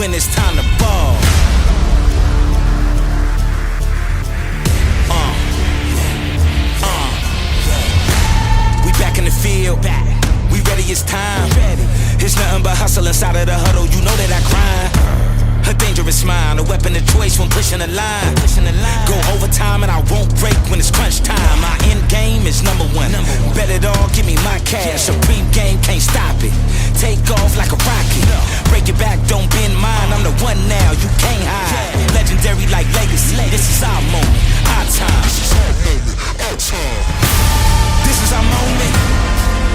when it's time to ball. We back in the field, we ready, it's time. It's nothing but hustle inside of the huddle, you know that I grind. A dangerous mind, a weapon of choice when pushing the line. Go overtime and I won't break when it's crunch time. My end game is number one. Bet it all, give me my cash. Supreme game, can't stop it. Take off like a rocket. Break your back, don't bend mine. I'm the one now, you can't hide. Legendary like legacy. This is our moment, our time. This is our moment.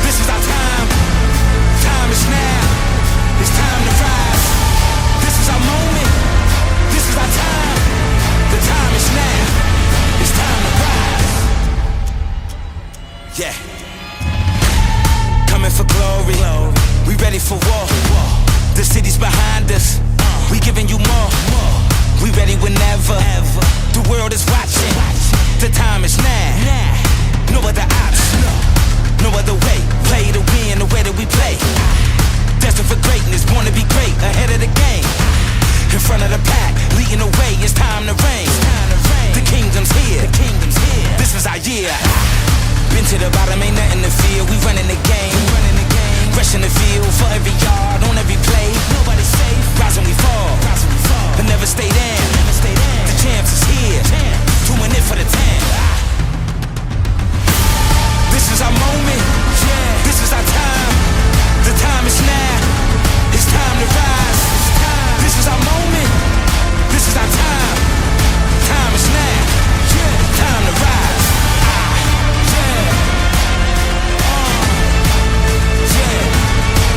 This is our time. Time is now. It's time to rise. This is our moment. This is our time. The time is now. It's time to rise. Yeah. Coming for glory. We ready for war. The city's behind us. We giving you more. We ready whenever. The world is watching. The time is now. No other option. No other way. Play to win the way that we play. Destined for greatness, born to be great, ahead of the game. In front of the pack, leading the way, it's time to reign. The kingdom's here, this is our year. Been to the bottom, ain't nothing to fear, we running the game. Rushing the field for every yard, on every play. Nobody's safe, rise when we fall, but never stay down. The champs is here, doing it for the town. This is our moment, this is our time. The time is now, it's time to rise. This is our moment, this is our time. Time is now, time to rise.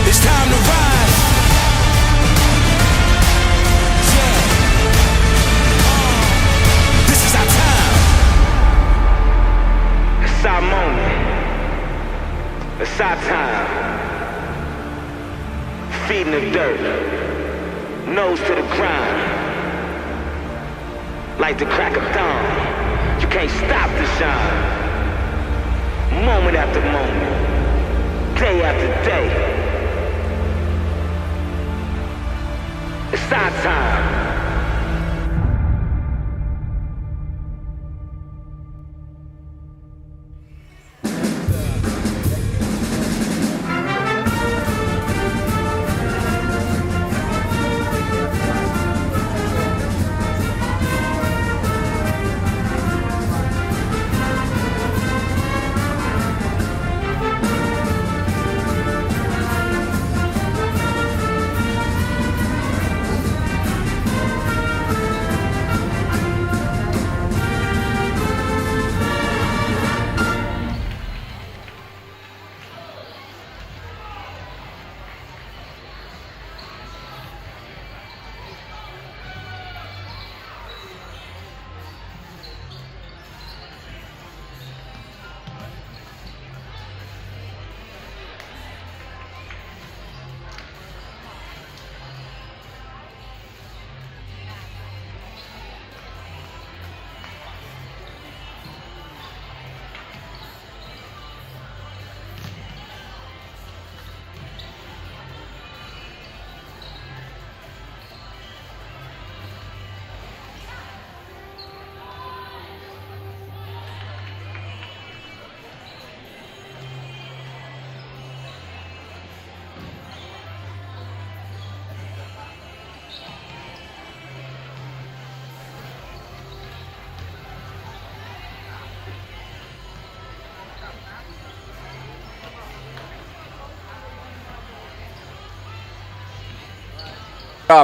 It's time to rise. This is our time. It's our moment. It's our time. Feet in the dirt, nose to the ground. Like the crack of dawn, you can't stop the shine. Moment after moment, day after day. It's our time.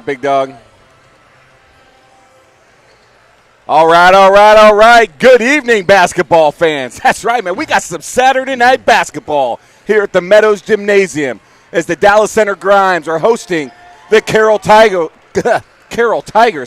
Big dog. All right. Good evening, basketball fans. That's right, man. We got some Saturday night basketball here at the Meadows Gymnasium as the Dallas Center Grimes are hosting the Carroll Tigers.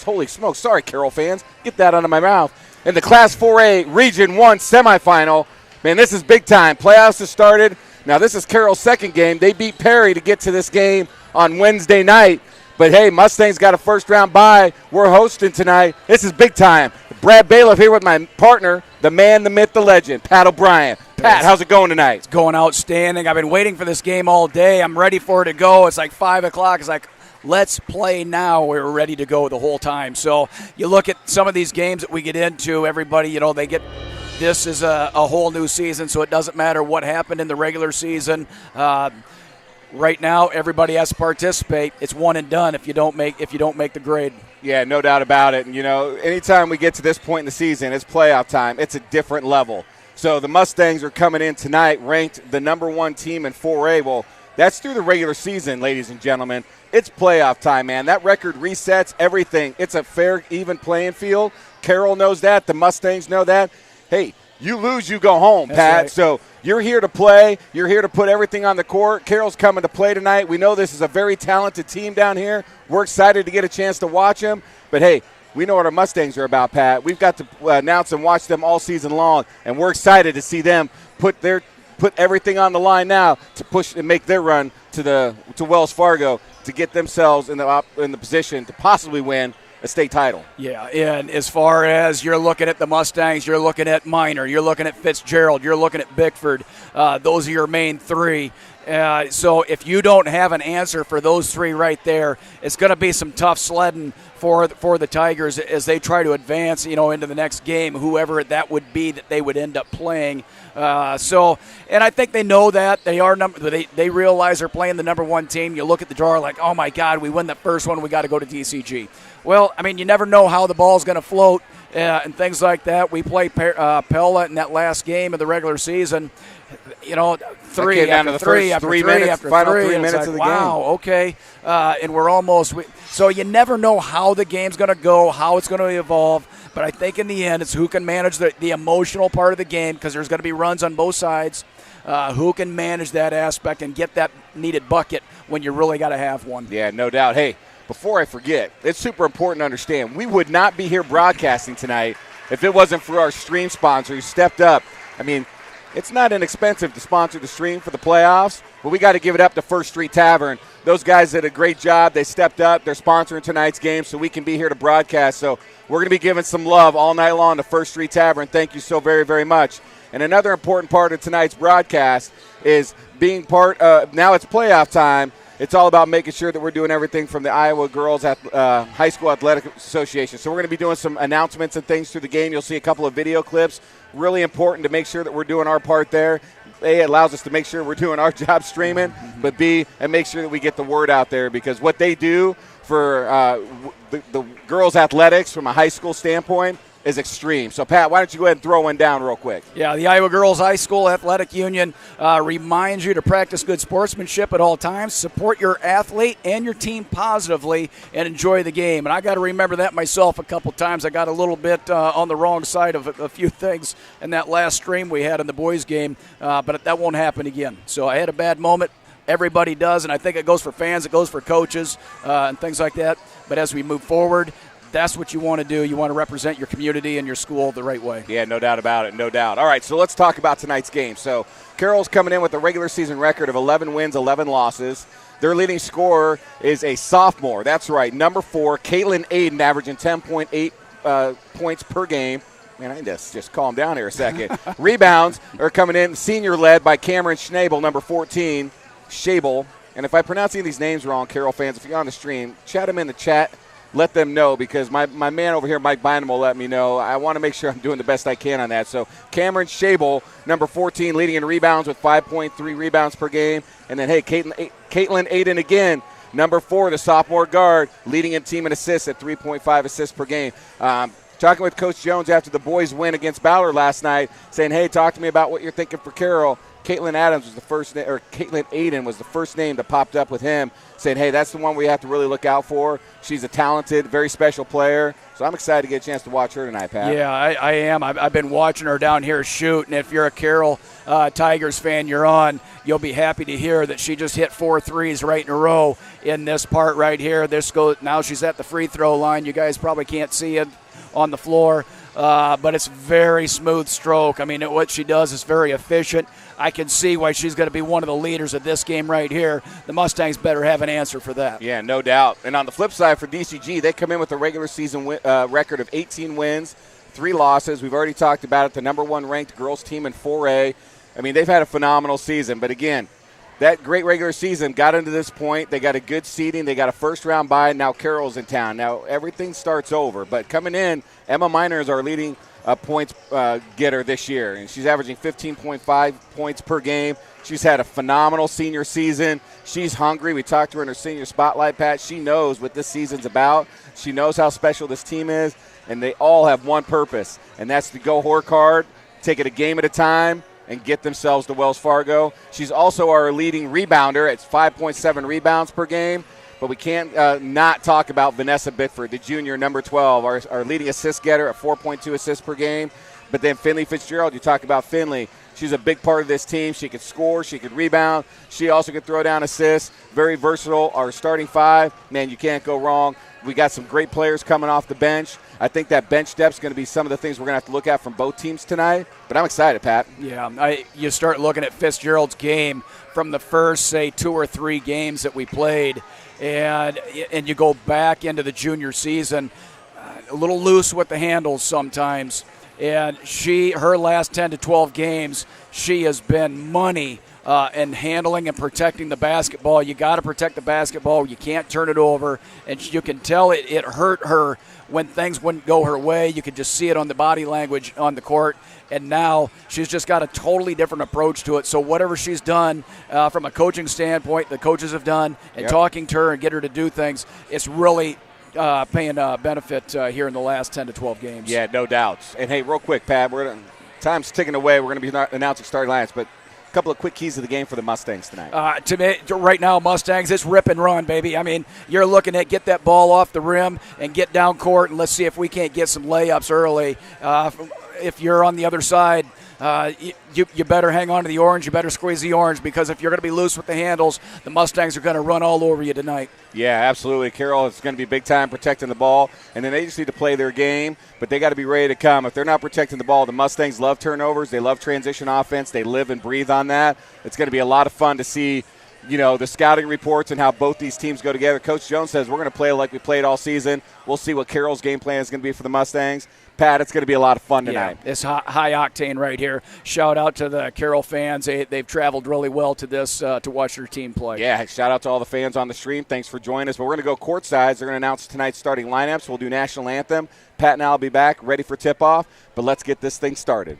Holy smokes. Sorry, Carroll fans. Get that out of my mouth. In the Class 4A Region 1 semifinal. Man, this is big time. Playoffs have started. Now, this is Carroll's second game. They beat Perry to get to this game on Wednesday night. But, hey, Mustangs got a first-round bye. We're hosting tonight. This is big time. Brad Bailiff here with my partner, the man, the myth, the legend, Pat O'Brien. Pat, how's it going tonight? It's going outstanding. I've been waiting for this game all day. I'm ready for it to go. It's like 5 o'clock. It's like, let's play now. We're ready to go the whole time. So you look at some of these games that we get into, everybody, they get – this is a whole new season, so it doesn't matter what happened in the regular season. Right now, everybody has to participate. It's one and done if you don't make the grade. Yeah, no doubt about it. And, anytime we get to this point in the season, it's playoff time. It's a different level. So the Mustangs are coming in tonight ranked the number 1 team in 4A. Well, that's through the regular season, ladies and gentlemen. It's playoff time, man. That record resets everything. It's a fair, even playing field. Carroll knows that. The Mustangs know that. Hey, you lose, you go home, That's Pat. right. So you're here to play. You're here to put everything on the court. Carroll's coming to play tonight. We know this is a very talented team down here. We're excited to get a chance to watch them. But, hey, we know what our Mustangs are about, Pat. We've got to announce and watch them all season long, and we're excited to see them put everything on the line now to push and make their run to Wells Fargo to get themselves in the position to possibly win a state title. Yeah, and as far as you're looking at the Mustangs, you're looking at Minor, you're looking at Fitzgerald, you're looking at Bickford. Those are your main 3. So if you don't have an answer for those 3 right there, it's going to be some tough sledding for the Tigers as they try to advance, into the next game, whoever that would be that they would end up playing. And I think they know that they realize they're playing the number 1 team. You look at the draw like, oh my God, we win the first one, we got to go to DCG. Well, I mean, you never know how the ball's going to float and things like that. We played Pella in that last game of the regular season. 3 after 3 after 3 after 3 minutes of the game. Wow, okay. And we're almost – so you never know how the game's going to go, how it's going to evolve. But I think in the end it's who can manage the emotional part of the game because there's going to be runs on both sides. Who can manage that aspect and get that needed bucket when you really got to have one. Yeah, no doubt. Hey, before I forget, it's super important to understand we would not be here broadcasting tonight if it wasn't for our stream sponsor who stepped up. I mean, it's not inexpensive to sponsor the stream for the playoffs, but we got to give it up to First Street Tavern. Those guys did a great job. They stepped up. They're sponsoring tonight's game so we can be here to broadcast. So we're going to be giving some love all night long to First Street Tavern. Thank you so very, very much. And another important part of tonight's broadcast is being part of, now it's playoff time. It's all about making sure that we're doing everything from the Iowa Girls High School Athletic Association. So we're going to be doing some announcements and things through the game. You'll see a couple of video clips. Really important to make sure that we're doing our part there. A, it allows us to make sure we're doing our job streaming, but B, and make sure that we get the word out there because what they do for the girls' athletics from a high school standpoint is extreme. So, Pat, why don't you go ahead and throw one down real quick? Yeah, the Iowa Girls High School Athletic Union reminds you to practice good sportsmanship at all times, support your athlete and your team positively, and enjoy the game. And I got to remember that myself a couple times. I got a little bit on the wrong side of a few things in that last stream we had in the boys' game, but that won't happen again. So I had a bad moment. Everybody does, and I think it goes for fans, it goes for coaches, and things like that. But as we move forward, that's what you want to do. You want to represent your community and your school the right way. Yeah, no doubt about it, no doubt. All right, so let's talk about tonight's game. So Carroll's coming in with a regular season record of 11 wins, 11 losses. Their leading scorer is a sophomore. That's right, number 4, Caitlin Aiden, averaging 10.8 points per game. Man, I need to just calm down here a second. Rebounds are coming in, senior led by Cameron Schnabel, number 14, Schabel. And if I pronounce any of these names wrong, Carroll fans, if you're on the stream, chat them in the chat. Let them know because my man over here, Mike Bynum, will let me know. I want to make sure I'm doing the best I can on that. So Cameron Schabel, number 14, leading in rebounds with 5.3 rebounds per game. And then, hey, Caitlin Aiden again, number 4, the sophomore guard, leading in team and assists at 3.5 assists per game. Talking with Coach Jones after the boys' win against Ballard last night, saying, hey, talk to me about what you're thinking for Carroll. Caitlin Aiden was the first name that popped up with him, saying, hey, that's the one we have to really look out for. She's a talented, very special player. So I'm excited to get a chance to watch her tonight, Pat. Yeah, I am. I've been watching her down here shoot, and if you're a Carroll Tigers fan, you'll be happy to hear that she just hit 4 threes right in a row in this part right here. Now she's at the free throw line. You guys probably can't see it on the floor. But it's very smooth stroke. I mean, what she does is very efficient. I can see why she's going to be one of the leaders of this game right here. The Mustangs better have an answer for that. Yeah, no doubt. And on the flip side for DCG, they come in with a regular season record of 18 wins, 3 losses. We've already talked about it, the number 1 ranked girls team in 4A. I mean, they've had a phenomenal season. But again, that great regular season got into this point. They got a good seeding. They got a first-round bye. Now Carroll's in town. Now everything starts over. But coming in, Emma Miner is our leading points getter this year, and she's averaging 15.5 points per game. She's had a phenomenal senior season. She's hungry. We talked to her in her senior spotlight, Pat. She knows what this season's about. She knows how special this team is, and they all have one purpose, and that's to go work hard, take it a game at a time, and get themselves to Wells Fargo. She's also our leading rebounder at 5.7 rebounds per game. But we can't not talk about Vanessa Bickford, the junior, number 12, our leading assist getter at 4.2 assists per game. But then Finley Fitzgerald, you talk about Finley. She's a big part of this team. She can score. She can rebound. She also can throw down assists. Very versatile. Our starting five, man, you can't go wrong. We got some great players coming off the bench. I think that bench depth is going to be some of the things we're going to have to look at from both teams tonight. But I'm excited, Pat. Yeah, you start looking at Fitzgerald's game from the first, say, 2 or 3 games that we played, and you go back into the junior season, a little loose with the handles sometimes. And her last 10 to 12 games, she has been money in handling and protecting the basketball. You got to protect the basketball. You can't turn it over. And you can tell it hurt her when things wouldn't go her way. You could just see it on the body language on the court. And now she's just got a totally different approach to it. So whatever she's done from a coaching standpoint, the coaches have done, and talking to her and get her to do things, it's really paying benefit here in the last 10 to 12 games. Yeah, no doubts. And, hey, real quick, Pat, time's ticking away. We're going to be announcing starting lineups, but a couple of quick keys to the game for the Mustangs tonight. To me, right now, Mustangs, it's rip and run, baby. I mean, you're looking at get that ball off the rim and get down court, and let's see if we can't get some layups early. If you're on the other side, you better hang on to the orange. You better squeeze the orange, because if you're going to be loose with the handles, the Mustangs are going to run all over you tonight. Yeah, absolutely. Carroll is going to be big time protecting the ball, and then they just need to play their game, but they got to be ready to come. If they're not protecting the ball, the Mustangs love turnovers. They love transition offense. They live and breathe on that. It's going to be a lot of fun to see, the scouting reports and how both these teams go together. Coach Jones says we're going to play like we played all season. We'll see what Carroll's game plan is going to be for the Mustangs. Pat, it's going to be a lot of fun tonight. Yeah, it's high octane right here. Shout out to the Carroll fans. They've traveled really well to this to watch their team play. Yeah, shout out to all the fans on the stream. Thanks for joining us. But we're going to go courtside. They're going to announce tonight's starting lineups. We'll do national anthem. Pat and I will be back ready for tip-off. But let's get this thing started.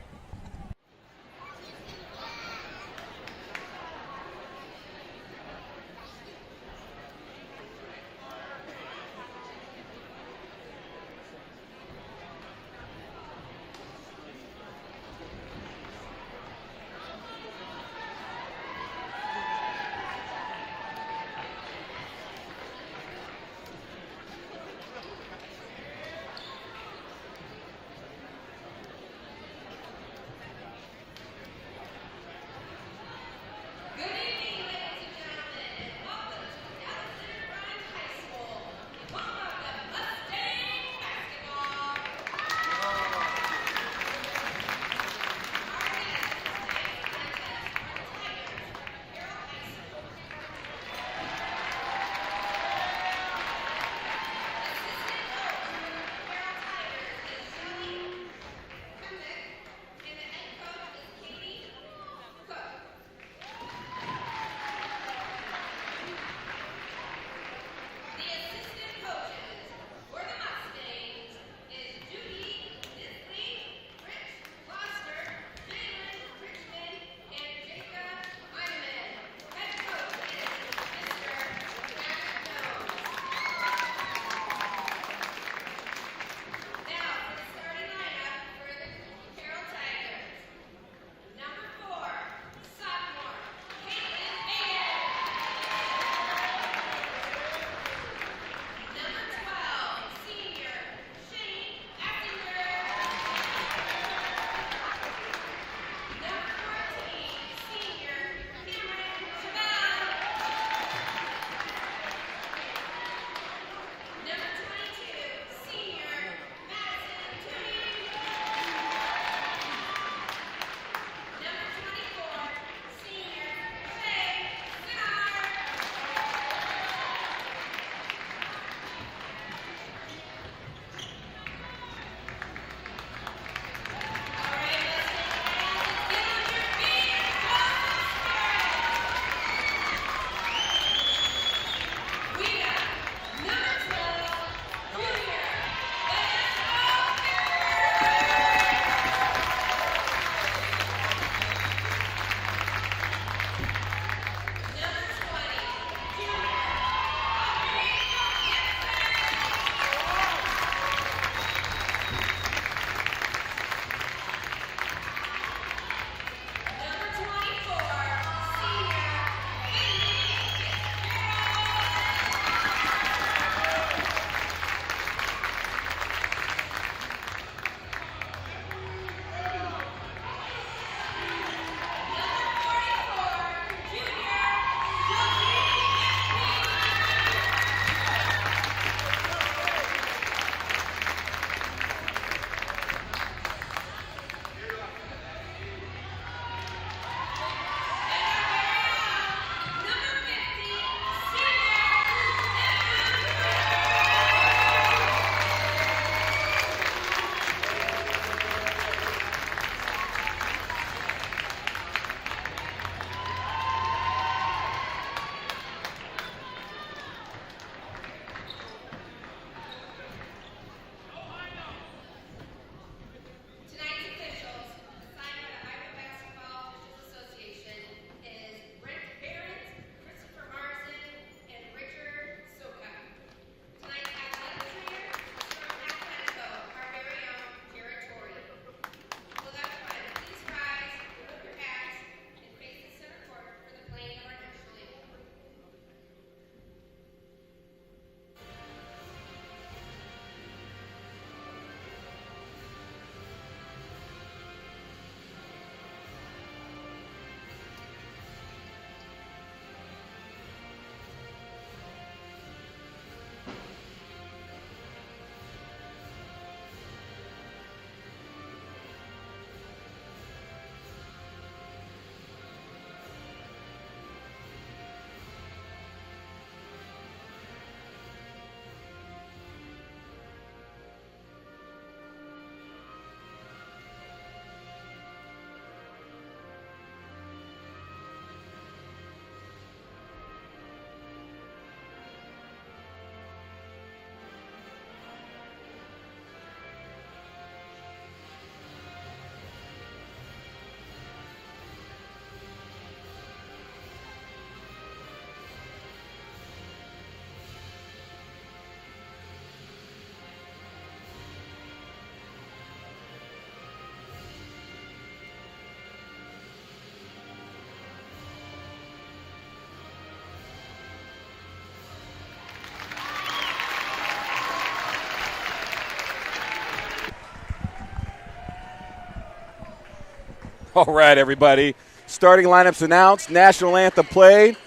All right, everybody. Starting lineups announced, national anthem played.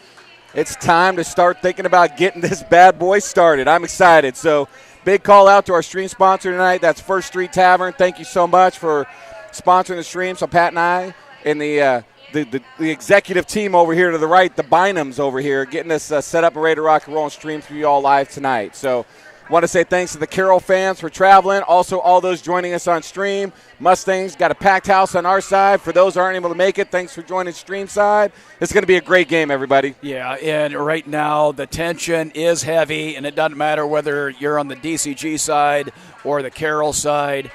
It's time to start thinking about getting this bad boy started. I'm excited. So big call out to our stream sponsor tonight. That's First Street Tavern. Thank you so much for sponsoring the stream. So Pat and I and the executive team over here to the right, the Bynums over here, getting us set up and ready to rock and roll and stream for you all live tonight. So want to say thanks to the Carroll fans for traveling. Also, all those joining us on stream. Mustangs got a packed house on our side. For those who aren't able to make it, thanks for joining stream side. It's going to be a great game, everybody. Yeah, and right now the tension is heavy, and it doesn't matter whether you're on the DCG side or the Carroll side.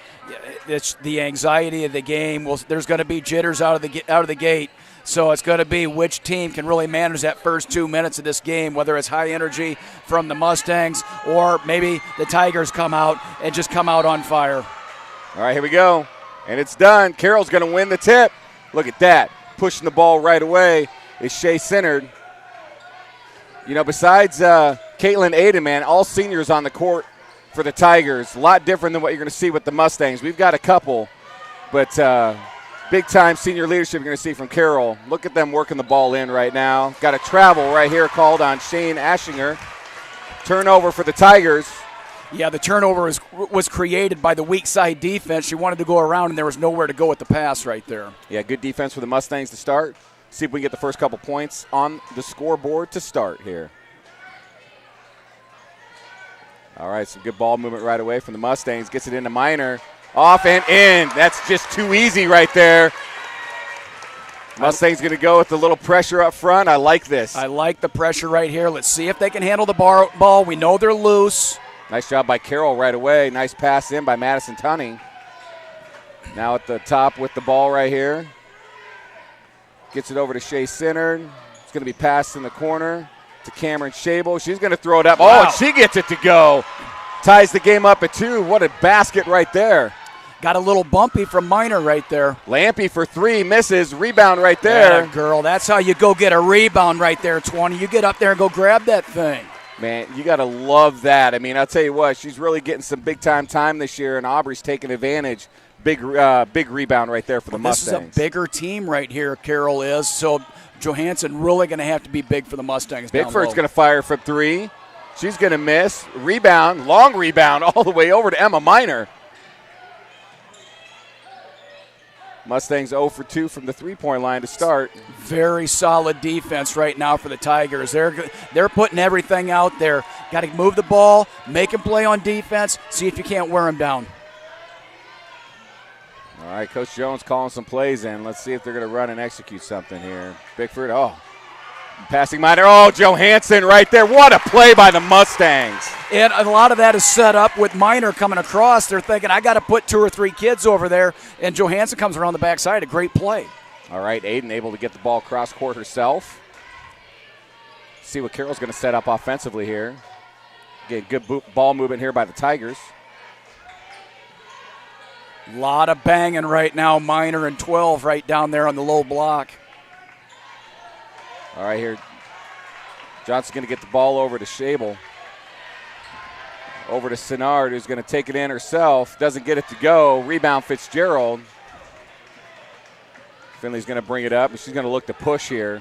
It's the anxiety of the game. Well, there's going to be jitters out of the gate. So it's going to be which team can really manage that first 2 minutes of this game, whether it's high energy from the Mustangs or maybe the Tigers come out and just come out on fire. All right, here we go. And it's done. Carroll's going to win the tip. Look at that. Pushing the ball right away is Shea Centered. You know, besides Caitlin Aiden, man, all seniors on the court for the Tigers. A lot different than what you're going to see with the Mustangs. We've got a couple, but big-time senior leadership you're going to see from Carroll. Look at them working the ball in right now. Got a travel right here called on Shane Ashinger. Turnover for the Tigers. Yeah, the turnover was created by the weak side defense. She wanted to go around, and there was nowhere to go with the pass right there. Yeah, good defense for the Mustangs to start. See if we can get the first couple points on the scoreboard to start here. All right, some good ball movement right away from the Mustangs. Gets it into Minor. Off and in. That's just too easy right there. Mustangs going to go with the little pressure up front. I like this. I like the pressure right here. Let's see if they can handle the ball. We know they're loose. Nice job by Carroll right away. Nice pass in by Madison Tunney. Now at the top with the ball right here. Gets it over to Shea Centered. It's going to be passed in the corner to Cameron Shable. She's going to throw it up. Wow. Oh, and she gets it to go. Ties the game up at 2. What a basket right there. Got a little bumpy from Minor right there. Lampy for 3, misses. Rebound right there. Yeah, girl, that's how you go get a rebound right there, 20. You get up there and go grab that thing. Man, you got to love that. I mean, I'll tell you what, she's really getting some big-time time this year, and Aubrey's taking advantage. Big rebound right there for the Mustangs. This is a bigger team right here, Carroll is, so Johansson really going to have to be big for the Mustangs. Bigford's going to fire from 3. She's going to miss. Rebound, long rebound, all the way over to Emma Minor. Mustangs 0 for 2 from the three-point line to start. Very solid defense right now for the Tigers. They're putting everything out there. Got to move the ball, make them play on defense, see if you can't wear them down. All right, Coach Jones calling some plays in. Let's see if they're going to run and execute something here. Bickford, passing Minor. Oh, Johansson right there. What a play by the Mustangs. And a lot of that is set up with Minor coming across. They're thinking, I got to put 2 or 3 kids over there. And Johansson comes around the backside. A great play. All right, Aiden able to get the ball cross court herself. See what Carroll's going to set up offensively here. Get good ball movement here by the Tigers. A lot of banging right now. Minor and 12 right down there on the low block. All right, here, Johnson's going to get the ball over to Shable. Over to Sinard, who's going to take it in herself. Doesn't get it to go. Rebound, Fitzgerald. Finley's going to bring it up, and she's going to look to push here.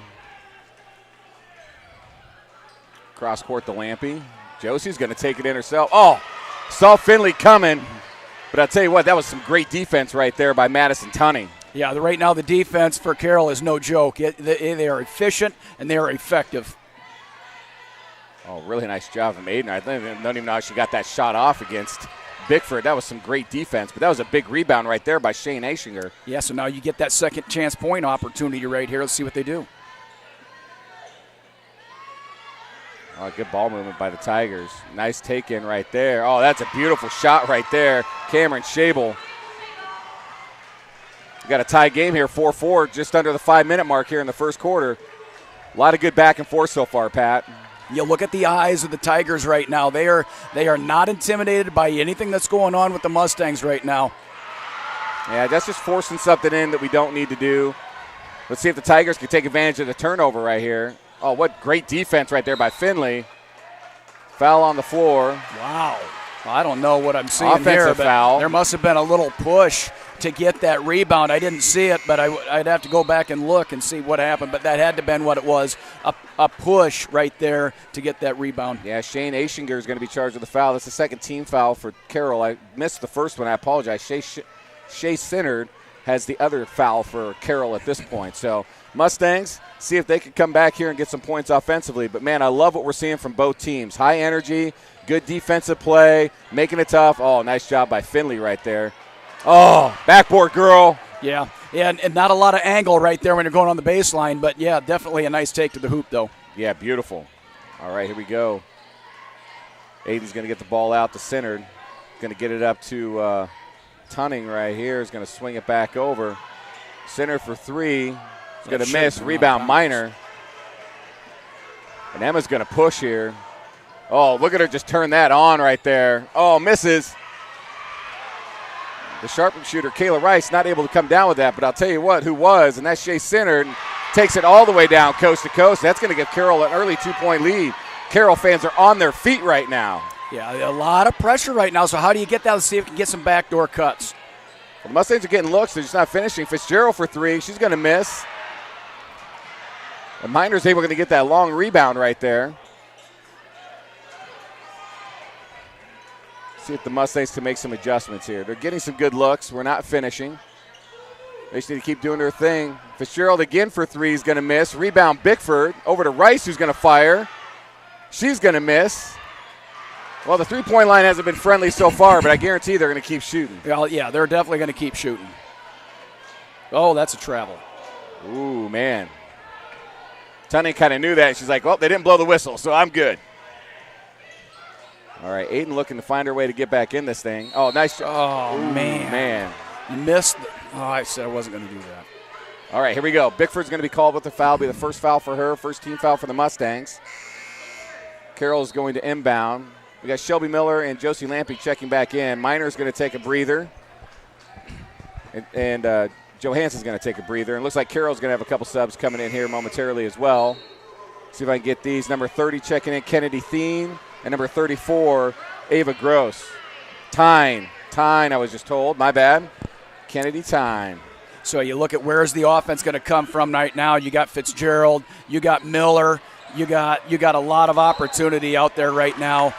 Cross court to Lampy. Josie's going to take it in herself. Oh, saw Finley coming. But I'll tell you what, that was some great defense right there by Madison Tunney. Yeah, right now the defense for Carroll is no joke. They are efficient and they are effective. Oh, really nice job from Aiden. I don't even know how she got that shot off against Bickford. That was some great defense, but that was a big rebound right there by Shane Ashinger. Yeah, so now you get that second chance point opportunity right here. Let's see what they do. Oh, good ball movement by the Tigers. Nice take in right there. Oh, that's a beautiful shot right there. Cameron Shable. We got a tie game here, 4-4, just under the 5-minute mark here in the first quarter. A lot of good back and forth so far, Pat. You look at the eyes of the Tigers right now. They are not intimidated by anything that's going on with the Mustangs right now. Yeah, that's just forcing something in that we don't need to do. Let's see if the Tigers can take advantage of the turnover right here. Oh, what great defense right there by Finley. Foul on the floor. Wow. I don't know what I'm seeing Offensive here, but foul. there must have been a little push to get that rebound. I didn't see it, but I'd have to go back and look and see what happened. But that had to have been what it was, a push right there to get that rebound. Yeah, Shane Ashinger is going to be charged with a foul. That's the second team foul for Carroll. I missed the first one. I apologize. Shea Sinnard has the other foul for Carroll at this point. So Mustangs, see if they can come back here and get some points offensively. But, man, I love what we're seeing from both teams. High energy, good defensive play, making it tough. Oh, nice job by Finley right there. Oh, backboard girl. Yeah, and not a lot of angle right there when you're going on the baseline. But, yeah, definitely a nice take to the hoop, though. Yeah, beautiful. All right, here we go. Aiden's going to get the ball out to Sinnard. Going to get it up to Tunning right here. Is going to swing it back over. Sinnard for three. He's going to miss. Rebound Minor. And Emma's going to push here. Oh, look at her just turn that on right there. Oh, misses. The sharpshooter, Kayla Rice, not able to come down with that. But I'll tell you what, who was, and that's Shea Sinnard. Takes it all the way down coast to coast. That's going to give Carroll an early 2-point lead. Carroll fans are on their feet right now. Yeah, a lot of pressure right now. So how do you get that? Let's see if we can get some backdoor cuts. Well, the Mustangs are getting looks. They're just not finishing. Fitzgerald for three. She's going to miss. And Minor's able to get that long rebound right there. See if the Mustangs can make some adjustments here. They're getting some good looks. We're not finishing. They just need to keep doing their thing. Fitzgerald again for three is going to miss. Rebound Bickford over to Rice, who's going to fire. She's going to miss. Well, the three-point line hasn't been friendly so far, but I guarantee they're going to keep shooting. Yeah, they're definitely going to keep shooting. Oh, that's a travel. Ooh, man. Tunning kind of knew that. She's like, well, they didn't blow the whistle, so I'm good. All right, Aiden looking to find her way to get back in this thing. Oh, nice job. Oh, ooh, man. You missed. I said I wasn't going to do that. All right, here we go. Bickford's going to be called with the foul. Be the first foul for her, first team foul for the Mustangs. Carroll is going to inbound. We got Shelby Miller and Josie Lampe checking back in. Minor's going to take a breather. And Johansson's going to take a breather. And it looks like Carroll's going to have a couple subs coming in here momentarily as well. See if I can get these. Number 30 checking in, Kennedy Thien. And number 34, Ava Gross. Tyne, I was just told. My bad. Kennedy Tyne. So you look at where's the offense going to come from right now. You got Fitzgerald. You got Miller. You got a lot of opportunity out there right now,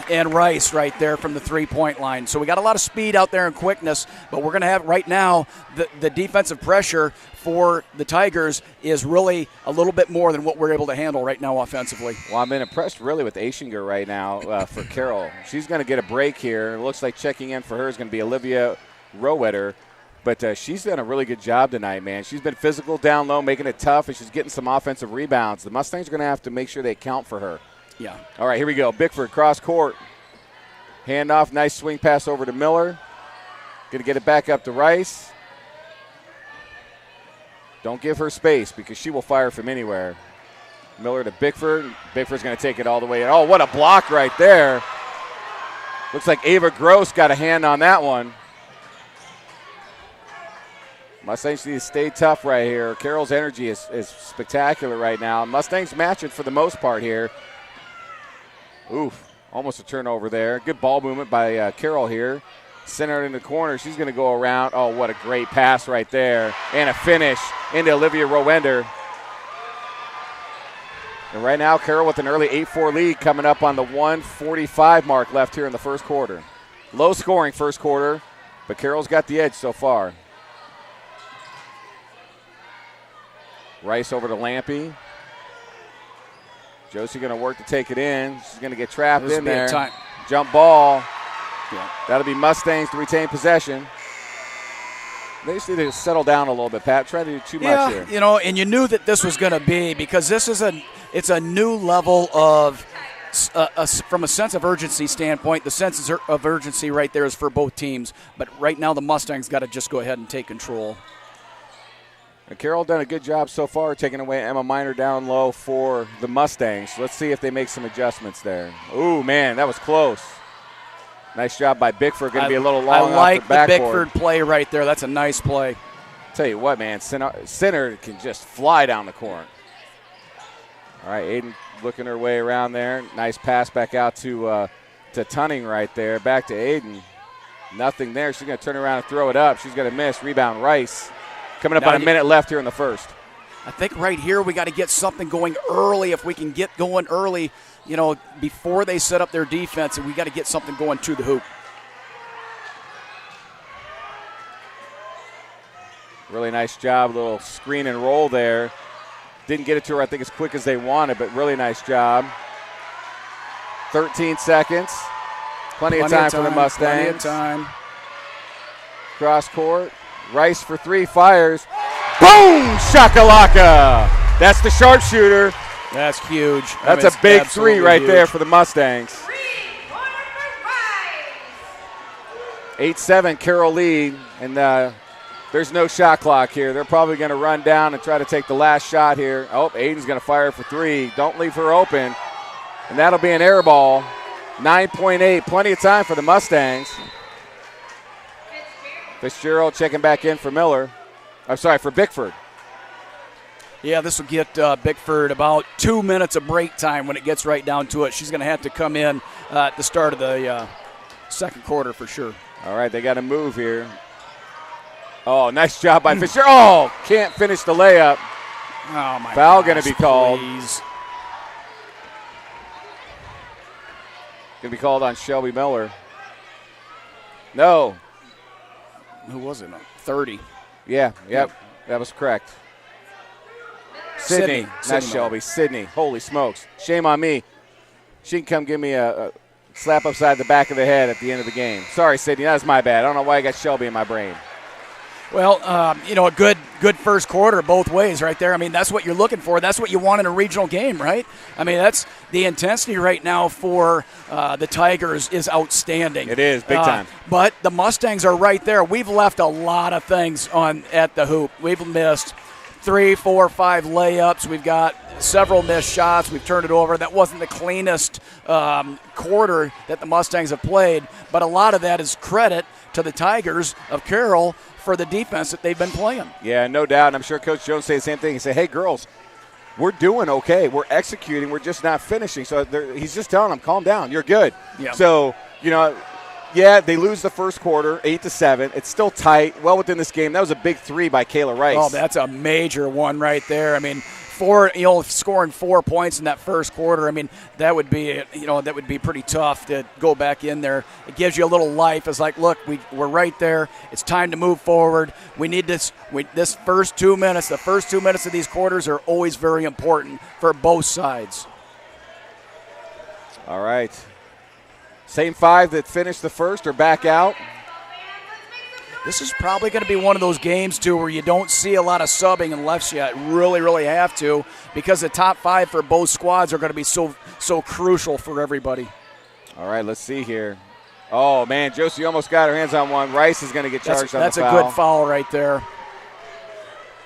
and Rice right there from the three-point line. So we got a lot of speed out there and quickness, but we're going to have right now the defensive pressure for the Tigers is really a little bit more than what we're able to handle right now offensively. Well, I've been impressed really with Ashinger right now for Carroll. She's going to get a break here. It looks like checking in for her is going to be Olivia Rowetter. But she's done a really good job tonight, man. She's been physical down low, making it tough, and she's getting some offensive rebounds. The Mustangs are going to have to make sure they count for her. Yeah. All right, here we go. Bickford, cross court. Handoff, nice swing pass over to Miller. Going to get it back up to Rice. Don't give her space because she will fire from anywhere. Miller to Bickford. Bickford's going to take it all the way in. Oh, what a block right there. Looks like Ava Gross got a hand on that one. Mustangs need to stay tough right here. Carroll's energy is spectacular right now. Mustangs match it for the most part here. Oof, almost a turnover there. Good ball movement by Carroll here. Center in the corner. She's going to go around. Oh, what a great pass right there. And a finish into Olivia Rowender. And right now, Carroll with an early 8-4 lead coming up on the 1:45 mark left here in the first quarter. Low scoring first quarter, but Carroll's got the edge so far. Rice over to Lampe. Josie going to work to take it in. She's going to get trapped in there. Jump ball. Yeah. That'll be Mustangs to retain possession. They just need to settle down a little bit, Pat. Try to do too much here. You know, and you knew that this was going to be because this is it's a new level of from a sense of urgency standpoint. The sense of urgency right there is for both teams. But right now the Mustangs got to just go ahead and take control. And Carroll done a good job so far taking away Emma Minor down low for the Mustangs. Let's see if they make some adjustments there. Ooh, man, that was close. Nice job by Bickford. Going to be a little long I like off the backboard. Bickford play right there. That's a nice play. Tell you what, man, center can just fly down the court. All right, Aiden looking her way around there. Nice pass back out to Tunning right there. Back to Aiden. Nothing there. She's going to turn around and throw it up. She's going to miss. Rebound, Rice. Coming up Now on a minute left here in the first. I think right here we got to get something going early. If we can get going early, before they set up their defense, and we got to get something going to the hoop. Really nice job. Little screen and roll there. Didn't get it to her, I think, as quick as they wanted, but really nice job. 13 seconds. Plenty of time for the Mustangs. Plenty of time. Cross court. Rice for three. Fires. Boom! Shakalaka! That's the sharpshooter. That's huge. That's a big three right there for the Mustangs. 8-7 Carroll lead, and there's no shot clock here. They're probably going to run down and try to take the last shot here. Oh, Aiden's going to fire for three. Don't leave her open. And that'll be an air ball. 9.8, plenty of time for the Mustangs. Fitzgerald checking back in for Miller. I'm sorry, for Bickford. Yeah, this will get Bickford about 2 minutes of break time when it gets right down to it. She's going to have to come in at the start of the second quarter for sure. All right, they got to move here. Oh, nice job by Fitzgerald. Oh, can't finish the layup. Oh, my Foul going to be called. Please. Going to be called on Shelby Miller. No. Who was it? 30. Yeah, yep. That was correct. Sydney, not Shelby. Sydney. Holy smokes. Shame on me. She can come give me a slap upside the back of the head at the end of the game. Sorry, Sydney. That was my bad. I don't know why I got Shelby in my brain. Well, a good first quarter both ways right there. I mean, that's what you're looking for. That's what you want in a regional game, right? I mean, that's the intensity right now for the Tigers is outstanding. It is, big time. But the Mustangs are right there. We've left a lot of things on at the hoop. We've missed 3, 4, 5 layups. We've got several missed shots. We've turned it over. That wasn't the cleanest quarter that the Mustangs have played, but a lot of that is credit to the Tigers of Carroll for the defense that they've been playing. Yeah, no doubt. And I'm sure Coach Jones say the same thing. He said, hey, girls, we're doing okay. We're executing. We're just not finishing. So he's just telling them, calm down. You're good. Yeah. So, yeah, they lose the first quarter, 8-7. It's still tight, well within this game. That was a big three by Kayla Rice. Oh, that's a major one right there. I mean, scoring 4 points in that first quarter. I mean, that would be pretty tough to go back in there. It gives you a little life. It's like, look, we're right there. It's time to move forward. We need this. This first 2 minutes. The first 2 minutes of these quarters are always very important for both sides. All right. Same 5 that finished the first are back out. This is probably going to be one of those games, too, where you don't see a lot of subbing unless you really, really have to, because the top 5 for both squads are going to be so crucial for everybody. All right, let's see here. Oh, man, Josie almost got her hands on one. Rice is going to get charged on the foul. That's a good foul right there.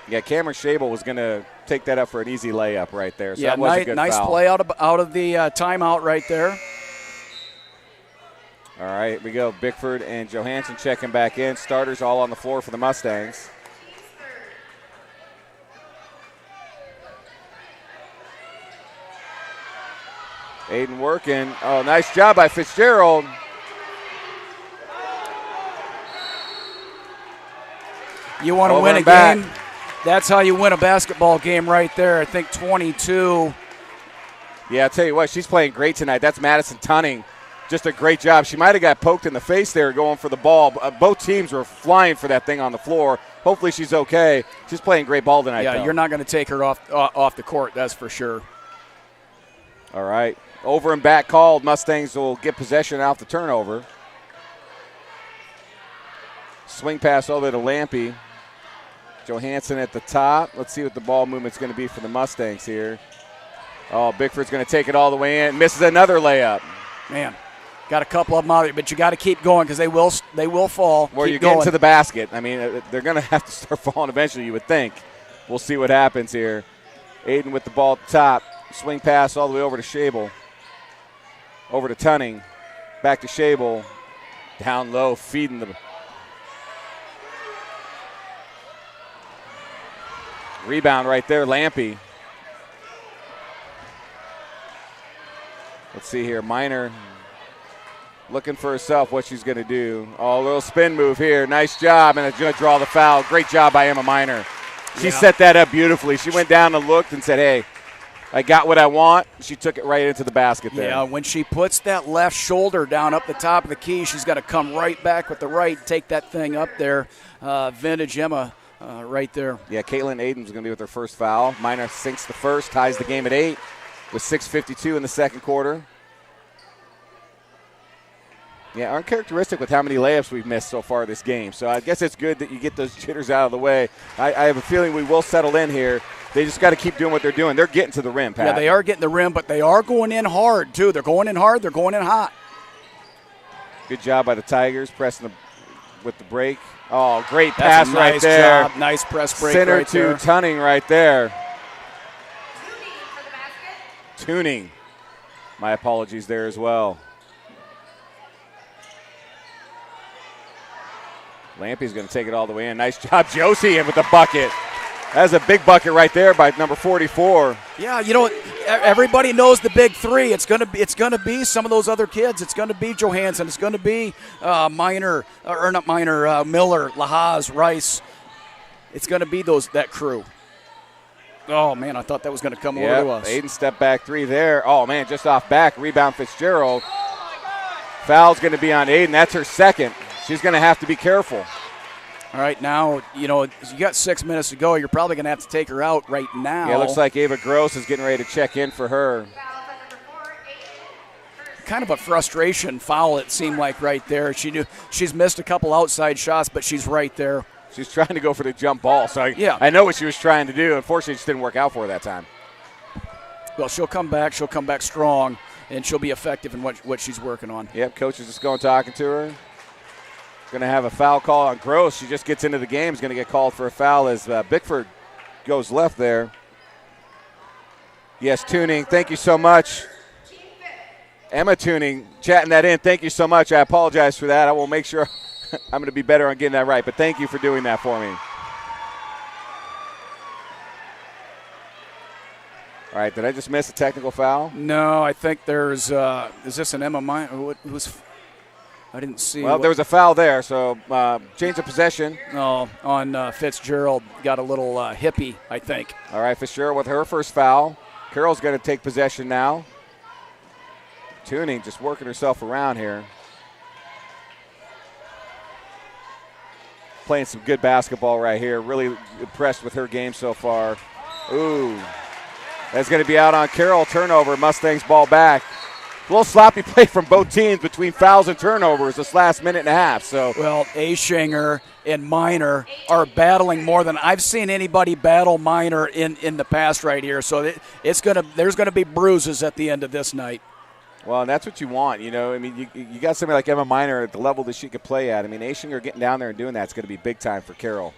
Yeah, Cameron Schabel was going to take that up for an easy layup right there. So yeah, that was a good nice foul. play out of the timeout right there. All right, we go. Bickford and Johansson checking back in. Starters all on the floor for the Mustangs. Aiden working. Oh, nice job by Fitzgerald. You want to win a game? That's how you win a basketball game right there. I think 22. Yeah, I'll tell you what, she's playing great tonight. That's Madison Tunning. Just a great job. She might have got poked in the face there going for the ball. Both teams were flying for that thing on the floor. Hopefully she's okay. She's playing great ball tonight, Yeah, though. You're not going to take her off the court, that's for sure. All right. Over and back called. Mustangs will get possession off the turnover. Swing pass over to Lampy. Johansson at the top. Let's see what the ball movement's going to be for the Mustangs here. Oh, Bickford's going to take it all the way in. Misses another layup. Man. Got a couple of them out there, but you got to keep going because they will fall. Well, you're getting to the basket. I mean, they're going to have to start falling eventually, you would think. We'll see what happens here. Aiden with the ball at the top. Swing pass all the way over to Schabel. Over to Tunning. Back to Schabel. Down low, feeding the rebound right there, Lampy. Let's see here, Minor. looking for herself what she's going to do. Oh, a little spin move here. Nice job, and it's going to draw the foul. Great job by Emma Miner. She set that up beautifully. She went down and looked and said, hey, I got what I want. She took it right into the basket there. Yeah, when she puts that left shoulder down up the top of the key, she's got to come right back with the right, take that thing up there. Vintage Emma right there. Yeah, Caitlin Aiden's going to be with her first foul. Miner sinks the first, ties the game at 8 with 6:52 in the second quarter. Yeah, uncharacteristic with how many layups we've missed so far this game. So I guess it's good that you get those jitters out of the way. I have a feeling we will settle in here. They just got to keep doing what they're doing. They're getting to the rim, Pat. Yeah, they are getting the rim, but they are going in hard, too. They're going in hard. They're going in hot. Good job by the Tigers pressing with the break. Oh, great pass right there. Job. Nice press break Center right to there. Tunning right there. Tuning. My apologies there as well. Lampy's going to take it all the way in. Nice job, Josie, with the bucket. That's a big bucket right there by number 44. Yeah, you know, everybody knows the big three. It's gonna be some of those other kids. It's gonna be Johansson. It's gonna be Miller, Lahaz, Rice. It's gonna be that crew. Oh man, I thought that was gonna come over to us. Aiden step back three there. Oh man, just off back. Rebound Fitzgerald. Foul's going to be on Aiden. That's her second. She's going to have to be careful. All right, now, you know, you got 6 minutes to go. You're probably going to have to take her out right now. Yeah, it looks like Ava Gross is getting ready to check in for her. Kind of a frustration foul, it seemed like, right there. She's missed a couple outside shots, but she's right there. She's trying to go for the jump ball, so I know what she was trying to do. Unfortunately, it just didn't work out for her that time. Well, she'll come back. She'll come back strong, and she'll be effective in what she's working on. Yep, coach is just going talking to her. Going to have a foul call on Gross. She just gets into the game. Is going to get called for a foul as Bickford goes left there. Yes, Tuning. Thank you so much. Emma Tuning chatting that in. Thank you so much. I apologize for that. I will make sure I'm going to be better on getting that right. But thank you for doing that for me. All right, did I just miss a technical foul? No, I think there's is this an Emma Miner? I didn't see. Well, there was a foul there, so change of possession. No, on Fitzgerald. Got a little hippie, I think. All right, Fitzgerald with her first foul. Carroll's going to take possession now. Tuning just working herself around here. Playing some good basketball right here. Really impressed with her game so far. Ooh. That's going to be out on Carroll. Turnover. Mustangs ball back. A little sloppy play from both teams between fouls and turnovers this last minute and a half. So, well, Ashinger and Miner are battling more than I've seen anybody battle Miner in the past right here. So there's gonna be bruises at the end of this night. Well, and that's what you want, you know. I mean, you got somebody like Emma Miner at the level that she could play at. I mean, Ashinger getting down there and doing that's going to be big time for Carroll.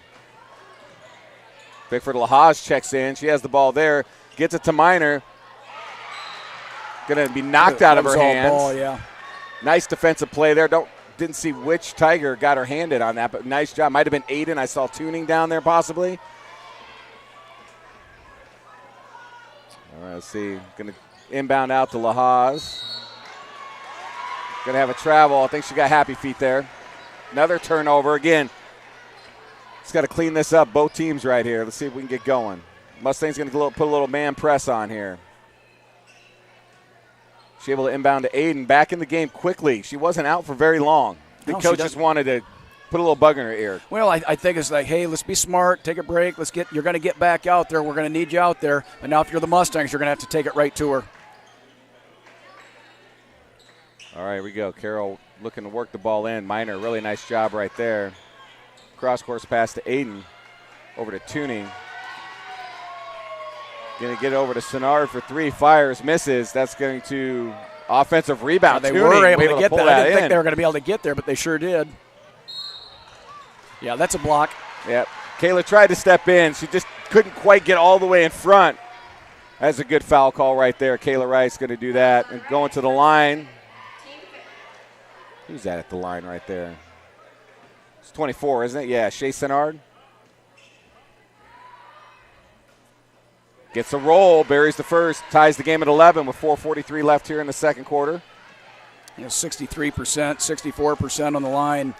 Bickford Lahaz checks in. She has the ball there. Gets it to Miner. Going to be knocked out of her hands. Ball, yeah. Nice defensive play there. Didn't see which Tiger got her handed on that, but nice job. Might have been Aiden. I saw Tuning down there possibly. All right, let's see. Going to inbound out to Lahaz. Going to have a travel. I think she got happy feet there. Another turnover again. Just got to clean this up. Both teams right here. Let's see if we can get going. Mustang's going to put a little man press on here. She's able to inbound to Aiden. Back in the game quickly. She wasn't out for very long. The coach just wanted to put a little bug in her ear. Well, I think it's like, hey, let's be smart. Take a break. You're going to get back out there. We're going to need you out there. And now if you're the Mustangs, you're going to have to take it right to her. All right, here we go. Carroll looking to work the ball in. Miner, really nice job right there. Cross-course pass to Aiden. Over to Tuning. Going to get over to Senard for three. Fires, misses. That's going to offensive rebound. They were able to get that. I didn't think they were going to be able to get there, but they sure did. Yeah, that's a block. Yep. Kayla tried to step in. She just couldn't quite get all the way in front. That's a good foul call right there. Kayla Rice going to do that. And going to the line. Who's that at the line right there? It's 24, isn't it? Yeah, Shea Senard. Gets a roll, buries the first, ties the game at 11 with 4:43 left here in the second quarter. 63%, 64% on the line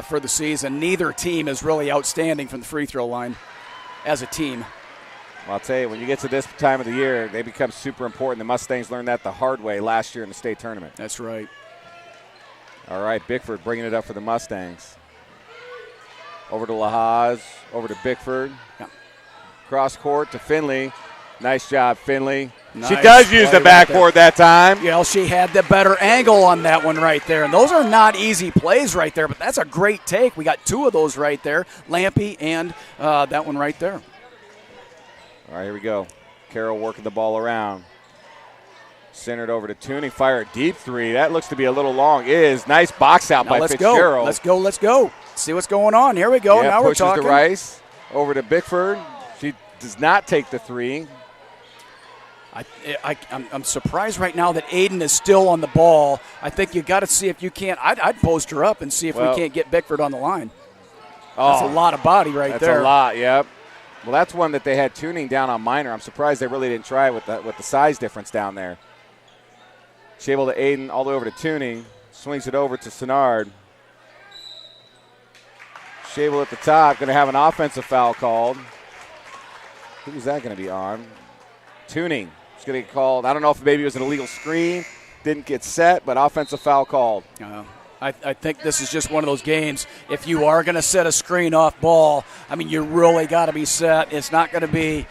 for the season. Neither team is really outstanding from the free throw line as a team. Well, I'll tell you, when you get to this time of the year, they become super important. The Mustangs learned that the hard way last year in the state tournament. That's right. All right, Bickford bringing it up for the Mustangs. Over to LaHaas, over to Bickford. Yeah. Cross court to Finley. Nice job, Finley. Nice She does use the backboard that time. Yeah, she had the better angle on that one right there. And those are not easy plays right there, but that's a great take. We got 2 of those right there, Lampy and that one right there. All right, here we go. Carroll working the ball around. Centered over to Tooney. Fire a deep 3. That looks to be a little long. Is nice box out by Fitzgerald. Let's go. See what's going on. Here we go. Yeah, now we're talking. Pushes to Rice. Over to Bickford. She does not take the 3. I'm surprised right now that Aiden is still on the ball. I think you got to see if you can't. I'd post her up and see if we can't get Bickford on the line. That's a lot of body right there. That's a lot, yep. Well, that's one that they had tuning down on Minor. I'm surprised they really didn't try with the size difference down there. Shable to Aiden, all the way over to Tuning. Swings it over to Senard. Shable at the top, going to have an offensive foul called. Who's that going to be on? Tuning. It's going to get called. I don't know if maybe it was an illegal screen. Didn't get set, but offensive foul called. I think this is just one of those games. If you are going to set a screen off ball, I mean, you really got to be set. It's not going to be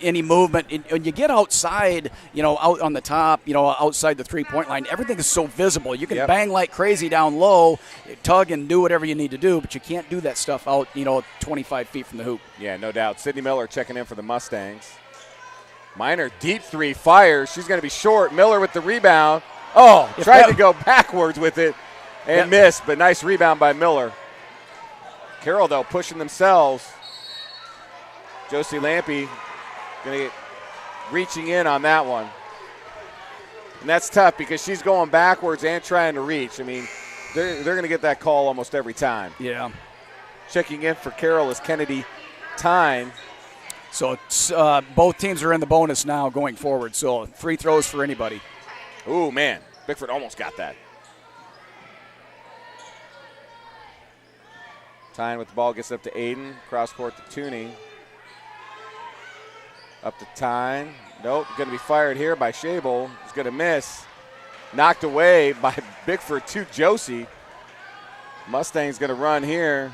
any movement. When you get outside, out on the top, outside the three-point line, everything is so visible. You can bang like crazy down low, tug and do whatever you need to do, but you can't do that stuff out, 25 feet from the hoop. Yeah, no doubt. Sydney Miller checking in for the Mustangs. Minor deep 3 fires. She's going to be short. Miller with the rebound. Oh, tried to go backwards with it. And missed, but nice rebound by Miller. Carroll, though, pushing themselves. Josie Lampy going to get reaching in on that one. And that's tough because she's going backwards and trying to reach. I mean, they're going to get that call almost every time. Yeah. Checking in for Carroll is Kennedy Tyne. So both teams are in the bonus now going forward. So free throws for anybody. Ooh, man. Bickford almost got that. Tyne with the ball, gets up to Aiden. Cross court to Tooney. Up to Tyne. Nope, going to be fired here by Shable. He's going to miss. Knocked away by Bickford to Josie. Mustang's going to run here.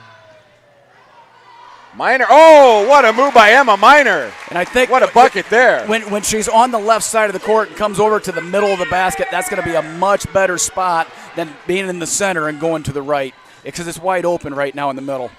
Minor. Oh, what a move by Emma Minor. And I think what a bucket there. When she's on the left side of the court and comes over to the middle of the basket, that's going to be a much better spot than being in the center and going to the right, because it's wide open right now in the middle.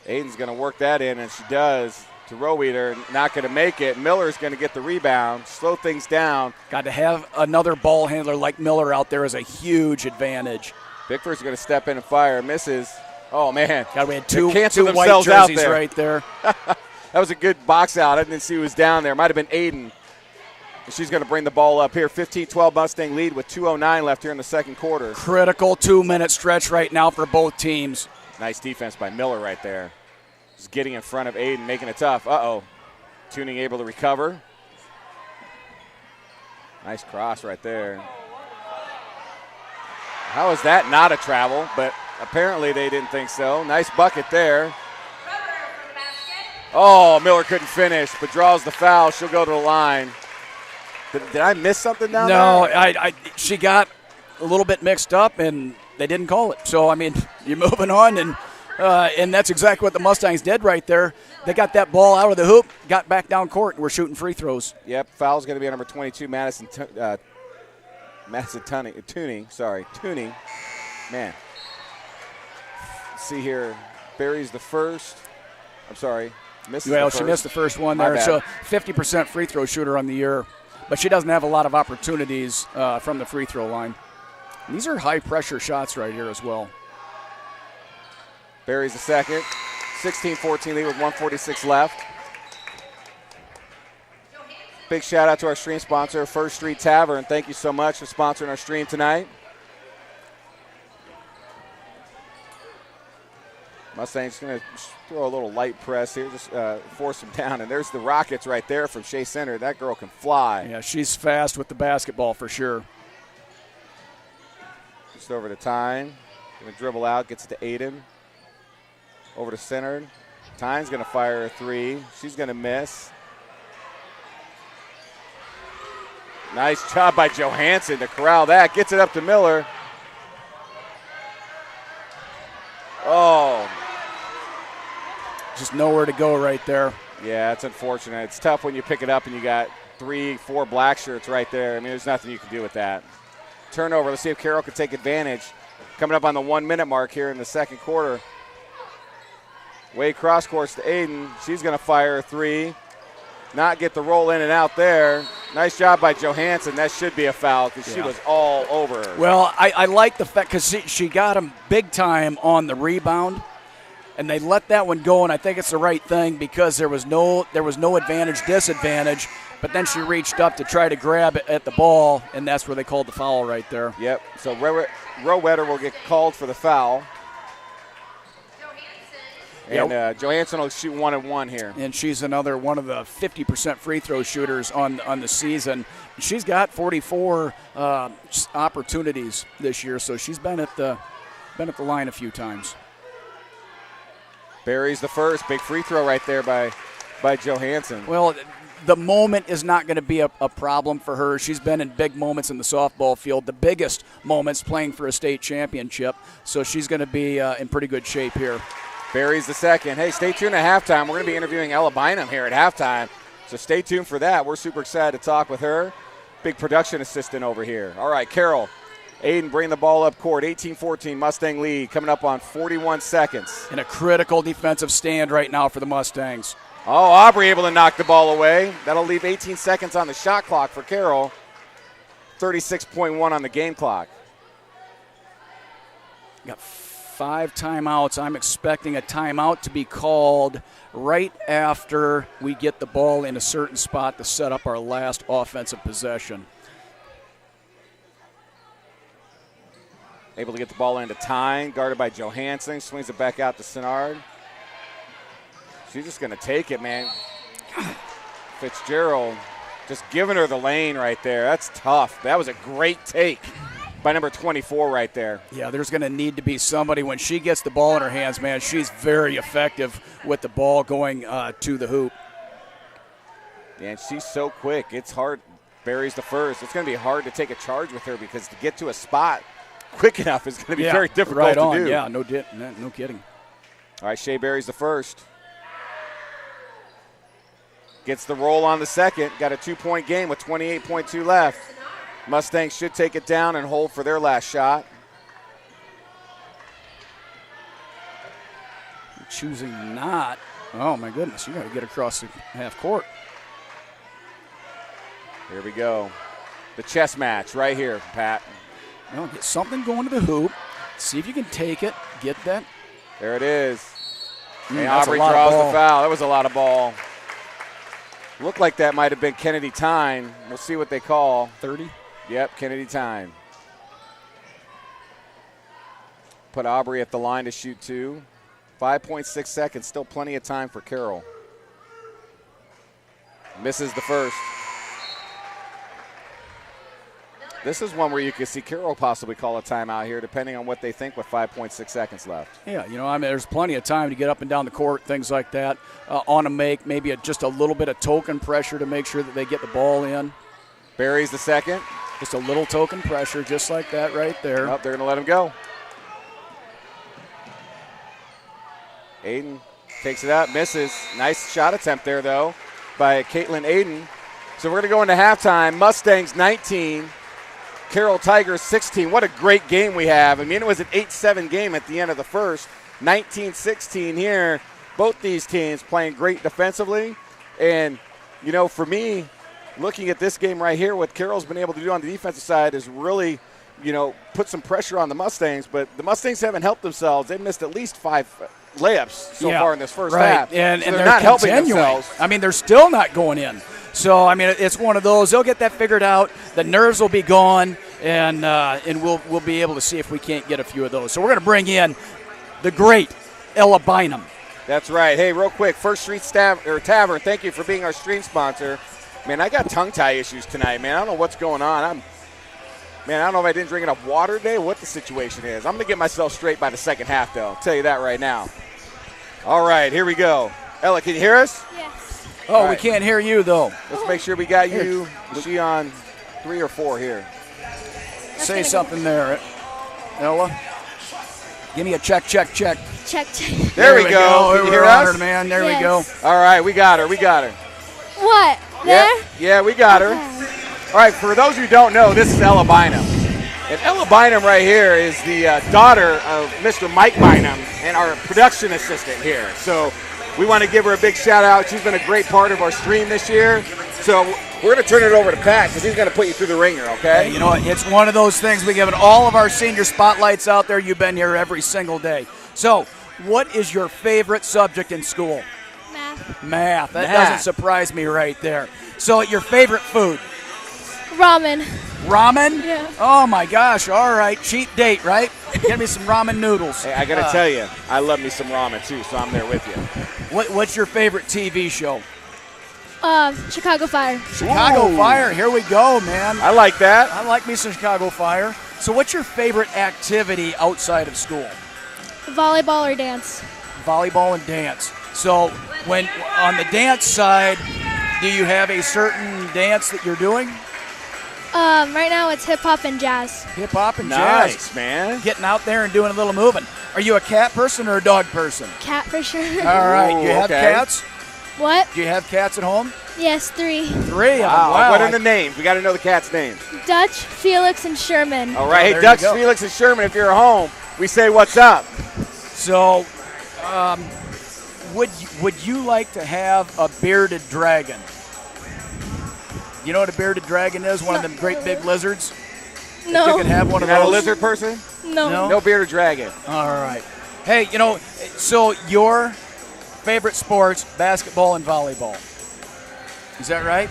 Aiden's going to work that in, and she does to Roweeder. Not going to make it. Miller's going to get the rebound, slow things down. Got to have another ball handler like Miller out there is a huge advantage. Bickford's going to step in and fire. Misses. Oh, man. God, we had two white jerseys right there. That was a good box out. I didn't see who was down there. Might have been Aiden. She's going to bring the ball up here. 15-12 Mustang lead with 2:09 left here in the second quarter. Critical 2-minute stretch right now for both teams. Nice defense by Miller right there. Just getting in front of Aiden, making it tough. Uh-oh. Tuning able to recover. Nice cross right there. How is that not a travel? But apparently they didn't think so. Nice bucket there. Oh, Miller couldn't finish, but draws the foul. She'll go to the line. Did I miss something down there? No, she got a little bit mixed up, and they didn't call it. So, I mean, you're moving on, and that's exactly what the Mustangs did right there. They got that ball out of the hoop, got back down court, and we're shooting free throws. Yep, foul's going to be on number 22, Tuning. Man. Let's see here. Barry's the first. I'm sorry. Well, she missed the first one there. So 50% free throw shooter on the year. But she doesn't have a lot of opportunities from the free throw line. And these are high-pressure shots right here as well. Barry's the second. 16-14 lead with 1:46 left. Big shout-out to our stream sponsor, First Street Tavern. Thank you so much for sponsoring our stream tonight. Mustang's going to throw a little light press here, just force them down. And there's the Rockets right there from Shea Center. That girl can fly. Yeah, she's fast with the basketball for sure. Just over to Tyne. Going to dribble out, gets it to Aiden. Over to center. Tyne's going to fire a three. She's going to miss. Nice job by Johansson to corral that. Gets it up to Miller. Oh. Just nowhere to go right there. Yeah, it's unfortunate. It's tough when you pick it up and you got 3-4 black shirts right there. I mean, there's nothing you can do with that. Turnover. Let's see if Carroll can take advantage. Coming up on the 1 minute mark here in the second quarter. Way cross course to Aiden. She's going to fire a three. Not get the roll in and out there. Nice job by Johansson. That should be a foul because she was all over her. Well, I like the fact because she got him big time on the rebound, and they let that one go, and I think it's the right thing because there was no advantage, disadvantage, but then she reached up to try to grab it at the ball, and that's where they called the foul right there. Yep. So Rowetter will get called for the foul. And Johansson will shoot 1 and 1 here. And she's another one of the 50% free throw shooters on the season. She's got 44 opportunities this year, so she's been at the line a few times. Buries the first. Big free throw right there by Johansson. Well, the moment is not going to be a problem for her. She's been in big moments in the softball field, the biggest moments playing for a state championship, so she's going to be in pretty good shape here. Buries the second. Hey, stay tuned at halftime. We're going to be interviewing Ella Bynum here at halftime, so stay tuned for that. We're super excited to talk with her. Big production assistant over here. All right, Carroll. Aiden bring the ball up court. 18-14 Mustang lead coming up on 41 seconds. In a critical defensive stand right now for the Mustangs. Oh, Aubrey able to knock the ball away. That'll leave 18 seconds on the shot clock for Carroll. 36.1 on the game clock. Got 5 timeouts. I'm expecting a timeout to be called right after we get the ball in a certain spot to set up our last offensive possession. Able to get the ball into Tyne, guarded by Johansson. Swings it back out to Sinnard. She's just going to take it, man. Fitzgerald just giving her the lane right there. That's tough. That was a great take by number 24 right there. Yeah, there's going to need to be somebody when she gets the ball in her hands, man. She's very effective with the ball going to the hoop. And she's so quick. It's hard. Buries the first. It's going to be hard to take a charge with her because to get to a spot quick enough is going to be very difficult to do. Yeah, no kidding. All right, Shea buries the first. Gets the roll on the second. Got a 2-point game with 28.2 left. Mustangs should take it down and hold for their last shot. Choosing not. Oh, my goodness. You got to get across the half court. Here we go. The chess match right here, Pat. Well, get something going to the hoop. See if you can take it. Get that. There it is. And that's Aubrey a lot of draws ball. the foul. That was a lot of ball. Looked like that might have been Kennedy Tyne. We'll see what they call. 30? Yep, Kennedy Tyne. Put Aubrey at the line to shoot 2. 5.6 seconds. Still plenty of time for Carroll. Misses the first. This is one where you could see Carroll possibly call a timeout here, depending on what they think with 5.6 seconds left. Yeah, there's plenty of time to get up and down the court, things like that. On a make, maybe just a little bit of token pressure to make sure that they get the ball in. Buries the second. Just a little token pressure, just like that right there. Oh, they're going to let him go. Aiden takes it out, misses. Nice shot attempt there, though, by Caitlin Aiden. So we're going to go into halftime. Mustangs 19. Carroll Tigers 16. What a great game we have. I mean, it was an 8-7 game at the end of the first. 19-16 here. Both these teams playing great defensively. And, for me, looking at this game right here, what Carroll's been able to do on the defensive side is really, put some pressure on the Mustangs. But the Mustangs haven't helped themselves. They've missed at least 5 layups so far in this first half. And, so and they're not helping continuing. themselves. I mean, they're still not going in. So, it's one of those. They'll get that figured out. The nerves will be gone, and we'll be able to see if we can't get a few of those. So we're going to bring in the great Ella Bynum. That's right. Hey, real quick, First Street Tavern, thank you for being our stream sponsor. Man, I got tongue-tie issues tonight, man. I don't know what's going on. Man, I don't know if I didn't drink enough water today, what the situation is. I'm going to get myself straight by the second half, though. I'll tell you that right now. All right, here we go. Ella, can you hear us? Yes. Oh, right. we can't hear you, though. Let's make sure we got you. Is she on 3 or 4 here? Say something there, Ella. Give me a check. Check. There we go. Can you hear us? Honored, man. There we Yes. go. All right, we got her. What? There? Yeah, we got her. Okay. All right, for those who don't know, this is Ella Bynum. And Ella Bynum right here is the daughter of Mr. Mike Bynum and our production assistant here. So we want to give her a big shout out. She's been a great part of our stream this year. So we're going to turn it over to Pat because he's going to put you through the ringer, okay? Hey, you know what? It's one of those things. We're giving all of our senior spotlights out there. You've been here every single day. So what is your favorite subject in school? Math. That doesn't surprise me right there. So your favorite food? Ramen. Ramen? Yeah. Oh, my gosh. All right. Cheap date, right? Give me some ramen noodles. Hey, I got to tell you, I love me some ramen too, so I'm there with you. What's your favorite TV show? Chicago Fire. Chicago Ooh. Fire. Here we go, man. I like that. I like me some Chicago Fire. So what's your favorite activity outside of school? Volleyball or dance. Volleyball and dance. So when on the dance side, do you have a certain dance that you're doing? Right now it's hip hop and jazz. Hip hop and Nice, jazz. man. Getting out there and doing a little moving. Are you a cat person or a dog person? Cat for sure. All right. Ooh, You have okay. cats? What? Do you have cats at home? Yes, 3. 3 of them. Wow. Wow. What are the names? We got to know the cat's names. Dutch, Felix, and Sherman. All right. Oh, Hey, there Dutch, you go. Felix, and Sherman, if you're at home, we say what's up. So, would you like to have a bearded dragon? You know what a bearded dragon is? One of them great big lizards? No. You could have one You're of not those. a lizard person? No. No bearded dragon. All right. Hey, you know, so your favorite sports, basketball and volleyball. Is that right?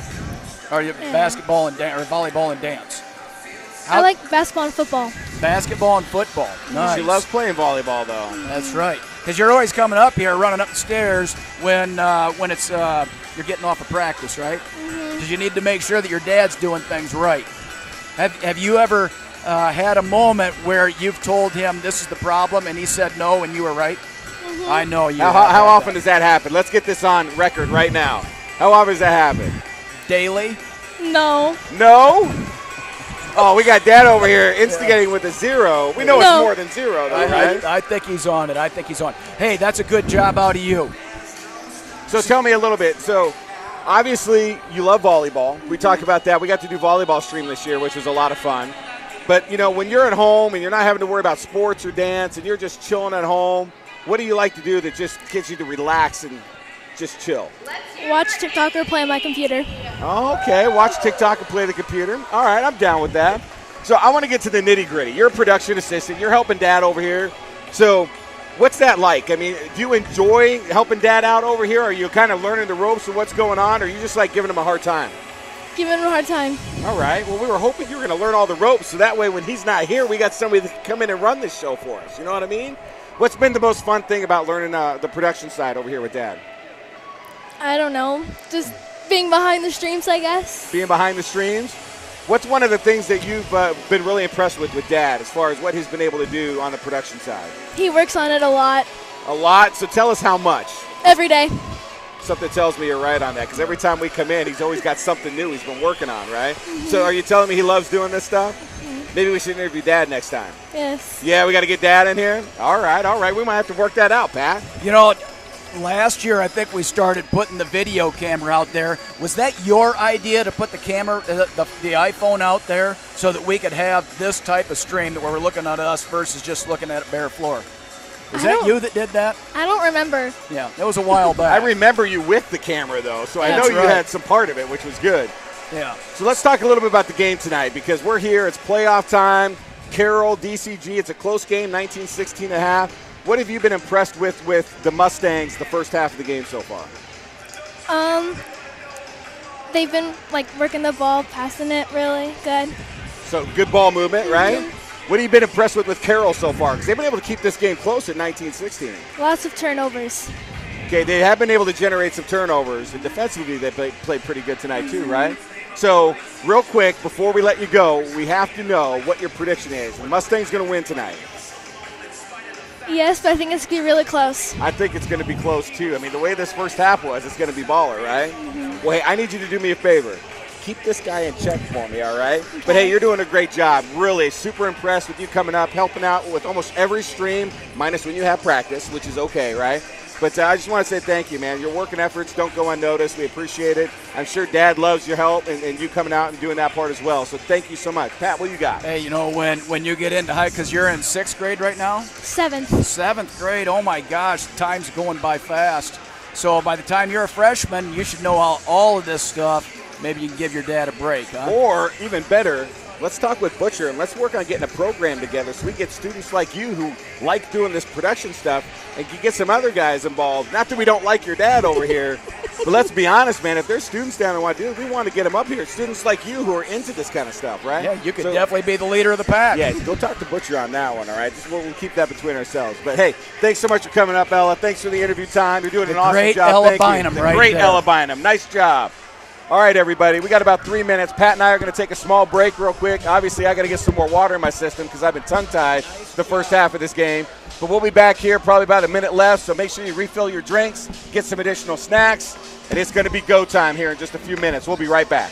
Or you basketball and or volleyball and dance? I like basketball and football. Basketball and football. Nice. She loves playing volleyball, though. That's right. Because you're always coming up here, running up the stairs when it's you're getting off of practice, right? Because you need to make sure that your dad's doing things right. Have you ever had a moment where you've told him this is the problem and he said no and you were right? I know you. How often does that happen? Let's get this on record right now. How often does that happen? Daily? No. No? Oh, we got Dad over here instigating with a 0. We know it's more than 0, though, right? I think he's on it. Hey, that's a good job out of you. So tell me a little bit. So obviously you love volleyball. We talked about that. We got to do volleyball stream this year, which was a lot of fun. But, you know, when you're at home and you're not having to worry about sports or dance and you're just chilling at home, what do you like to do that just gets you to relax and just chill? Watch TikTok or play on my computer. Okay, watch TikTok and play the computer. All right, I'm down with that. So I want to get to the nitty-gritty. You're a production assistant. You're helping Dad over here. So what's that like? I mean, do you enjoy helping Dad out over here? Are you kind of learning the ropes of what's going on, or are you just like giving him a hard time? Giving him a hard time. All right. Well, we were hoping you were going to learn all the ropes, so that way when he's not here, we got somebody that can come in and run this show for us. You know what I mean? What's been the most fun thing about learning the production side over here with Dad? I don't know. Just being behind the streams, I guess. Being behind the streams? What's one of the things that you've been really impressed with Dad as far as what he's been able to do on the production side? He works on it a lot. A lot? So tell us how much. Every day. Something tells me you're right on that, because every time we come in, he's always got something new he's been working on, right? So are you telling me he loves doing this stuff? Maybe we should interview Dad next time. Yes. Yeah, we got to get Dad in here? All right. We might have to work that out, Pat. You know, last year I think we started putting the video camera out there. Was that your idea to put the camera, the iPhone out there so that we could have this type of stream that we're looking at us versus just looking at a bare floor? Was that you that did that? I don't remember. Yeah, it was a while back. I remember you with the camera, though, so I know That's you right. had some part of it, which was good. Yeah. So let's talk a little bit about the game tonight, because we're here. It's playoff time. Carroll, DCG. It's a close game, 19-16 and a half. What have you been impressed with the Mustangs the first half of the game so far? They've been working the ball, passing it really good. So good ball movement, right? What have you been impressed with Carroll so far? Because they've been able to keep this game close at 19-16. Lots of turnovers. Okay, they have been able to generate some turnovers, and defensively they played pretty good tonight too, right? So, real quick, before we let you go, we have to know what your prediction is. The Mustangs going to win tonight. Yes, but I think it's going to be really close. I think it's going to be close, too. I mean, the way this first half was, it's going to be baller, right? Mm-hmm. Well, hey, I need you to do me a favor. Keep this guy in check for me, all right? Okay. But, hey, you're doing a great job. Really super impressed with you coming up, helping out with almost every stream, minus when you have practice, which is okay, right? But I just want to say thank you, man. Your work and efforts don't go unnoticed. We appreciate it. I'm sure Dad loves your help and you coming out and doing that part as well. So thank you so much. Pat, what you got? Hey, when you get into high, because you're in 6th grade right now? 7th. 7th grade. Oh, my gosh. Time's going by fast. So by the time you're a freshman, you should know all of this stuff. Maybe you can give your dad a break, huh? Or, even better, let's talk with Butcher and let's work on getting a program together so we get students like you who like doing this production stuff and can get some other guys involved. Not that we don't like your dad over here, but let's be honest, man. If there's students down there who want to do it, we want to get them up here. Students like you who are into this kind of stuff, right? Yeah, you could definitely be the leader of the pack. Yeah, go talk to Butcher on that one, all right? We'll keep that between ourselves. But, hey, thanks so much for coming up, Ella. Thanks for the interview time. You're doing an awesome job. Ella Bynum right great there. Ella Bynum. Nice job. All right, everybody, we got about 3 minutes. Pat and I are going to take a small break real quick. Obviously, I got to get some more water in my system because I've been tongue-tied the first half of this game. But we'll be back here probably about a minute left, so make sure you refill your drinks, get some additional snacks, and it's going to be go time here in just a few minutes. We'll be right back.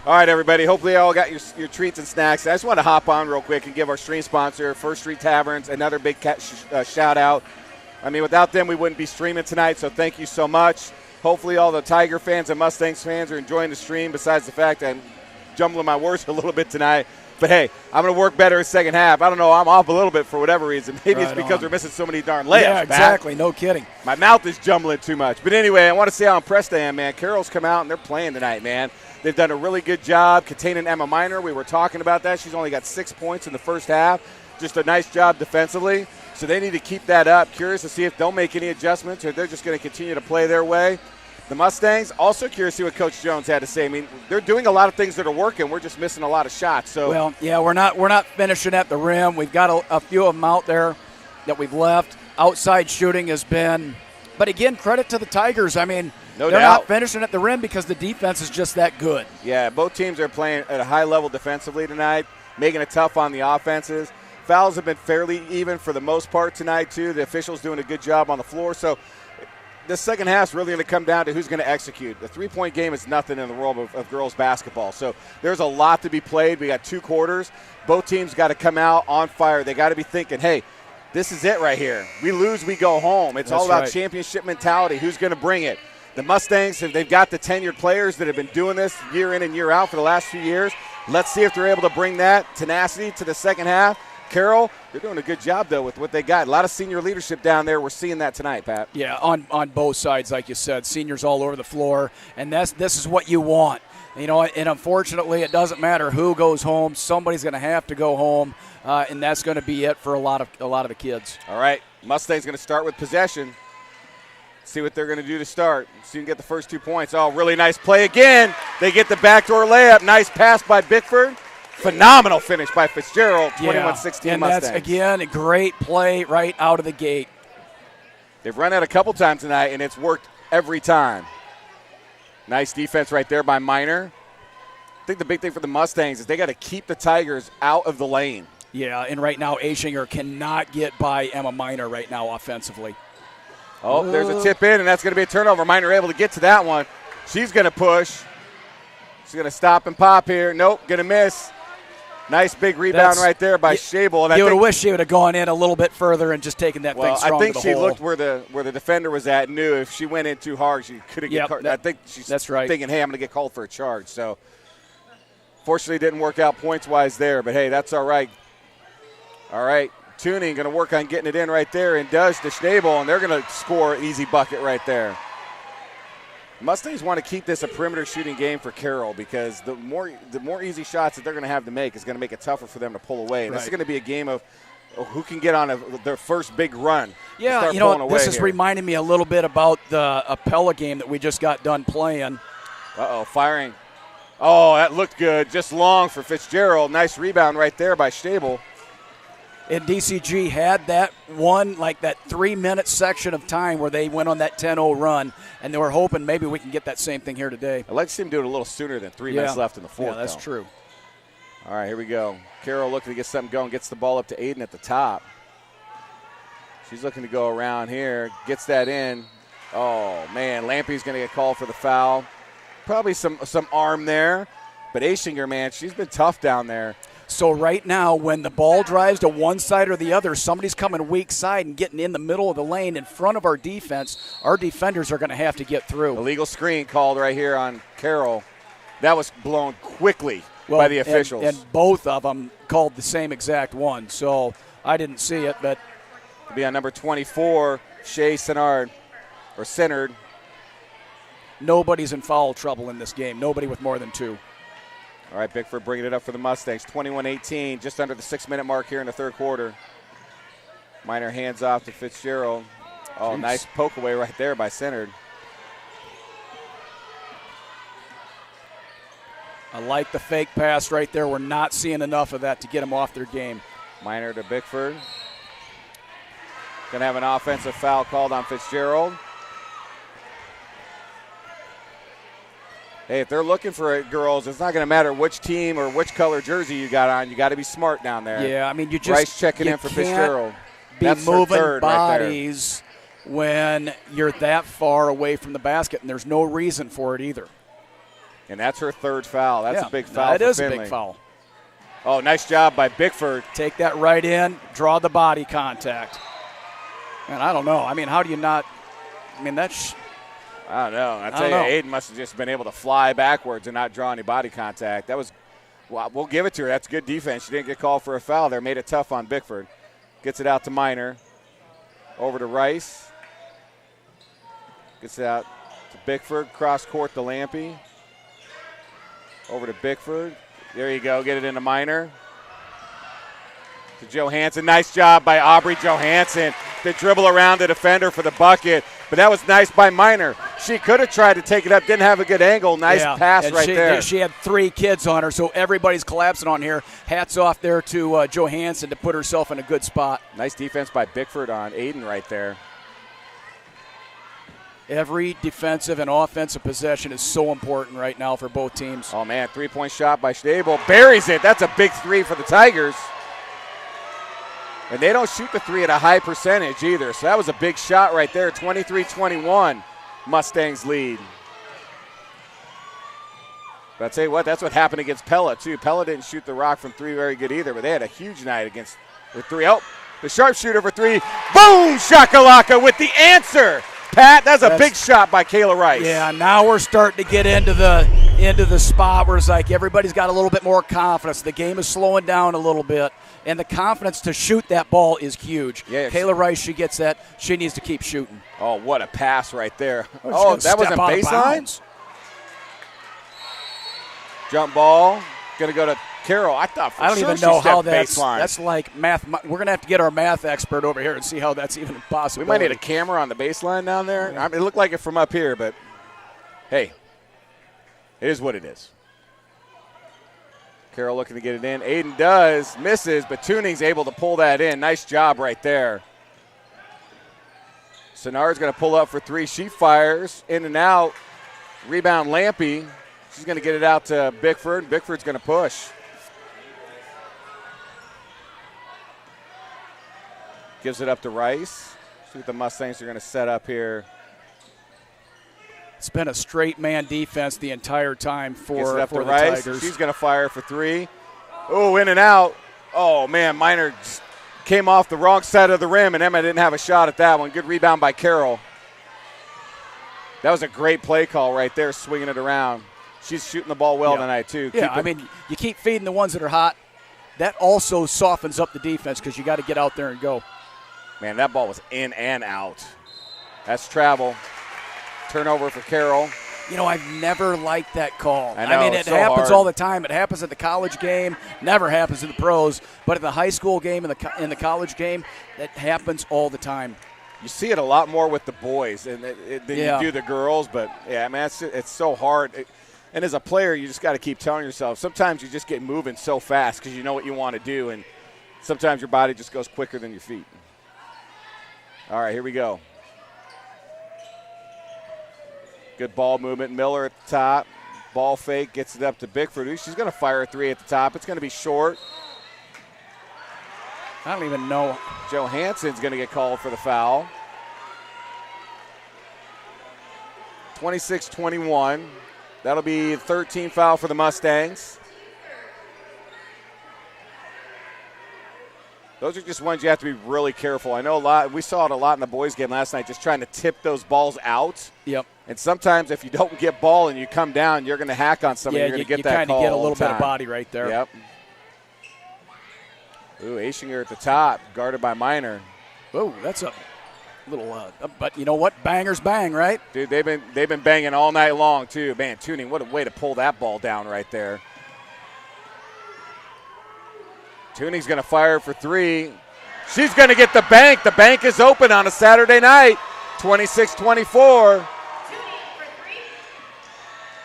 All right, everybody. Hopefully, you all got your treats and snacks. I just want to hop on real quick and give our stream sponsor, First Street Taverns, another big shout out. I mean, without them, we wouldn't be streaming tonight, so thank you so much. Hopefully, all the Tiger fans and Mustangs fans are enjoying the stream, besides the fact that I'm jumbling my words a little bit tonight. But, hey, I'm going to work better in the second half. I don't know. I'm off a little bit for whatever reason. Maybe it's because we're missing so many darn layups. Yeah, exactly. No kidding. My mouth is jumbling too much. But anyway, I want to say how impressed I am, man. Carroll's come out, and they're playing tonight, man. They've done a really good job containing Emma Minor. We were talking about that. She's only got 6 points in the first half. Just a nice job defensively. So they need to keep that up. Curious to see if they'll make any adjustments or they're just going to continue to play their way. The Mustangs, also curious to see what Coach Jones had to say. I mean, they're doing a lot of things that are working. We're just missing a lot of shots. So, well, yeah, we're not finishing at the rim. We've got a few of them out there that we've left. Outside shooting has been – but, again, credit to the Tigers. I mean, they're not finishing at the rim because the defense is just that good. Yeah, both teams are playing at a high level defensively tonight, making it tough on the offenses. Fouls have been fairly even for the most part tonight, too. The officials doing a good job on the floor. So, the second half is really going to come down to who's going to execute. The three-point game is nothing in the world of girls basketball. So there's a lot to be played. We got 2 quarters. Both teams got to come out on fire. They got to be thinking, hey, this is it right here. We lose, we go home. It's all about championship mentality. Who's going to bring it? The Mustangs, they've got the tenured players that have been doing this year in and year out for the last few years. Let's see if they're able to bring that tenacity to the second half. Carroll, they're doing a good job, though, with what they got. A lot of senior leadership down there. We're seeing that tonight, Pat. Yeah, on both sides, like you said. Seniors all over the floor, and this is what you want. And unfortunately, it doesn't matter who goes home. Somebody's going to have to go home, and that's going to be it for a lot of the kids. All right, Mustang's going to start with possession. See what they're going to do to start. See if you can get the first 2 points. Oh, really nice play again. They get the backdoor layup. Nice pass by Bickford. Phenomenal finish by Fitzgerald. 21-16 and Mustangs. that's, again, a great play right out of the gate. They've run it a couple times tonight, and it's worked every time. Nice defense right there by Minor. I think the big thing for the Mustangs is they got to keep the Tigers out of the lane. Yeah, and right now, Ashinger cannot get by Emma Minor right now offensively. Oh, there's a tip in, and that's going to be a turnover. Minor able to get to that one. She's going to push. She's going to stop and pop here. Nope, going to miss. Nice big rebound right there by Schabel. You would have wished she would have gone in a little bit further and just taken that thing strong to the hole. I think she looked where the defender was at and knew if she went in too hard, she couldn't get called. I think she's thinking, hey, I'm going to get called for a charge. So, fortunately, it didn't work out points-wise there. But, hey, that's all right. All right, Tuning going to work on getting it in right there and does to Schnabel, and they're going to score an easy bucket right there. Mustangs want to keep this a perimeter shooting game for Carroll because the more easy shots that they're going to have to make is going to make it tougher for them to pull away. And This is going to be a game of who can get on their first big run. Yeah, this is reminding me a little bit about the Appella game that we just got done playing. Uh-oh, firing. Oh, that looked good. Just long for Fitzgerald. Nice rebound right there by Schnabel. And DCG had that one, like that 3-minute section of time where they went on that 10-0 run, and they were hoping maybe we can get that same thing here today. I'd like to see them do it a little sooner than 3 minutes left in the fourth. Yeah, that's true. All right, here we go. Carroll looking to get something going, gets the ball up to Aiden at the top. She's looking to go around here, gets that in. Oh, man, Lampy's going to get called for the foul. Probably some arm there. But Ashinger, man, she's been tough down there. So right now, when the ball drives to one side or the other, somebody's coming weak side and getting in the middle of the lane in front of our defense. Our defenders are going to have to get through. Illegal screen called right here on Carroll. That was blown quickly by the officials. And both of them called the same exact one. So I didn't see it, but it'll be on number 24, Shea Senard. Nobody's in foul trouble in this game. Nobody with more than 2. All right, Bickford bringing it up for the Mustangs. 21-18, just under the 6-minute mark here in the third quarter. Minor hands off to Fitzgerald. Oh, jeez. Nice poke away right there by Senard. I like the fake pass right there. We're not seeing enough of that to get them off their game. Minor to Bickford. Going to have an offensive foul called on Fitzgerald. Hey, if they're looking for it, girls, it's not going to matter which team or which color jersey you got on. You got to be smart down there. Yeah, I mean, you just Bryce checking in for Fitzgerald. That's moving bodies when you're that far away from the basket, and there's no reason for it either. And that's her third foul. That's a big foul. That is Finley. a big foul. Oh, nice job by Bickford. Take that right in, draw the body contact. And I don't know. I mean, how do you not? I mean, that's. I don't know. I tell you, Aiden must have just been able to fly backwards and not draw any body contact. That was, well, we'll give it to her. That's good defense. She didn't get called for a foul there. Made it tough on Bickford. Gets it out to Minor. Over to Rice. Gets it out to Bickford. Cross court to Lampy. Over to Bickford. There you go. Get it into Minor. To Johansson. Nice job by Aubrey Johansson to dribble around the defender for the bucket. But that was nice by Minor. She could have tried to take it up, didn't have a good angle. Nice pass right there. She had 3 kids on her, so everybody's collapsing on here. Hats off there to Johansson to put herself in a good spot. Nice defense by Bickford on Aiden right there. Every defensive and offensive possession is so important right now for both teams. Oh, man, 3-point shot by Schnabel. Buries it. That's a big 3 for the Tigers. And they don't shoot the 3 at a high percentage either. So that was a big shot right there. 23-21, Mustangs lead. But I'll tell you what, that's what happened against Pella, too. Pella didn't shoot the rock from 3 very good either, but they had a huge night against the 3. Oh, the sharpshooter for 3. Boom! Shakalaka with the answer. Pat, that's a big shot by Kayla Rice. Yeah, now we're starting to get into the spot where it's like everybody's got a little bit more confidence. The game is slowing down a little bit, and the confidence to shoot that ball is huge. Yeah, Kayla Rice, she gets that. She needs to keep shooting. Oh, what a pass right there. Oh, that wasn't baseline? Jump ball. Going to go to Carroll. I thought for I don't sure even know she how stepped baseline. that's like math. We're going to have to get our math expert over here and see how that's even possible. We might need a camera on the baseline down there. I mean, it looked like it from up here, but hey, it is what it is. Carroll looking to get it in. Aiden does, misses, but Tuning's able to pull that in. Nice job right there. Senard's going to pull up for three. She fires in and out. Rebound Lampy. She's going to get it out to Bickford. Bickford's going to push. Gives it up to Rice. See what the Mustangs are going to set up here. It's been a straight man defense the entire time for the Tigers. She's going to fire for three. Oh, in and out. Oh, man, Minor came off the wrong side of the rim, and Emma didn't have a shot at that one. Good rebound by Carroll. That was a great play call right there, swinging it around. She's shooting the ball well tonight, too. Yeah, I mean, you keep feeding the ones that are hot. That also softens up the defense because you got to get out there and go. Man, that ball was in and out. That's travel. Turnover for Carroll. You know, I've never liked that call. I know, mean, it's it so happens hard. all the time. It happens at the college game. Never happens in the pros. But at the high school game and in the college game, that happens all the time. You see it a lot more with the boys than you do the girls. But, yeah, man, it's so hard. And as a player, you just got to keep telling yourself, sometimes you just get moving so fast because you know what you want to do. And sometimes your body just goes quicker than your feet. All right, here we go. Good ball movement. Miller at the top. Ball fake, gets it up to Bickford. She's going to fire a three at the top. It's going to be short. I don't even know. Johansson's going to get called for the foul. 26-21. That'll be 13 foul for the Mustangs. Those are just ones you have to be really careful. I know a lot. We saw it a lot in the boys' game last night, just trying to tip those balls out. Yep. And sometimes if you don't get ball and you come down, you're going to hack on somebody. You're going to get that call. You kind of get a little all the bit of time. body right there. Yep. Ooh, Ashinger at the top, guarded by Minor. Oh, that's a little. But you know what? Bangers bang, right? Dude, they've been banging all night long too. Man, Tuning, what a way to pull that ball down right there. Tuning's going to fire for three. She's going to get the bank. The bank is open on a Saturday night. 26-24.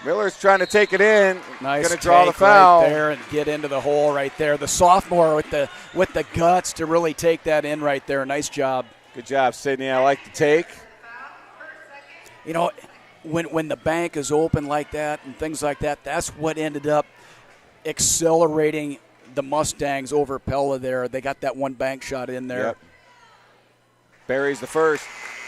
Miller's trying to take it in. Nice going to draw the take foul right there and get into the hole right there. The sophomore with the guts to really take that in right there. Nice job. Good job, Sydney. I like the take. You know, when the bank is open like that and things like that, that's what ended up accelerating the Mustangs over Pella there. They got that one bank shot in there. Yep. Barry's the first.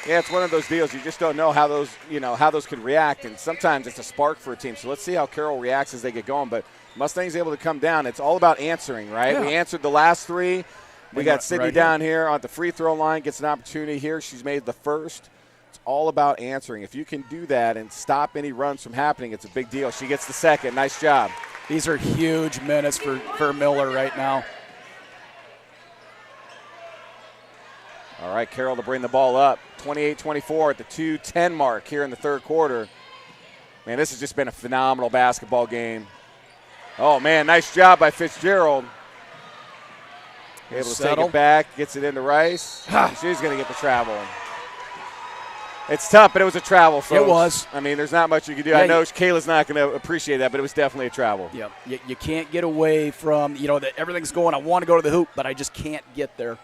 Yeah, it's one of those deals. You just don't know how those could react, and sometimes it's a spark for a team. So let's see how Carroll reacts as they get going. But Mustangs able to come down. It's all about answering, right? Yeah. We answered the last three. We got Sydney right down here on the free throw line, gets an opportunity here. She's made the first. It's all about answering. If you can do that and stop any runs from happening, it's a big deal. She gets the second. Nice job. These are huge minutes for Miller right now. All right, Carroll to bring the ball up. 28-24 at the 2:10 mark here in the third quarter. Man, this has just been a phenomenal basketball game. Oh, man, nice job by Fitzgerald. Able to take it back, gets it into Rice. She's going to get the travel. It's tough, but it was a travel, folks. It was. I mean, there's not much you can do. Yeah, I know Kayla's not going to appreciate that, but it was definitely a travel. Yeah, you can't get away from, that everything's going, I want to go to the hoop, but I just can't get there.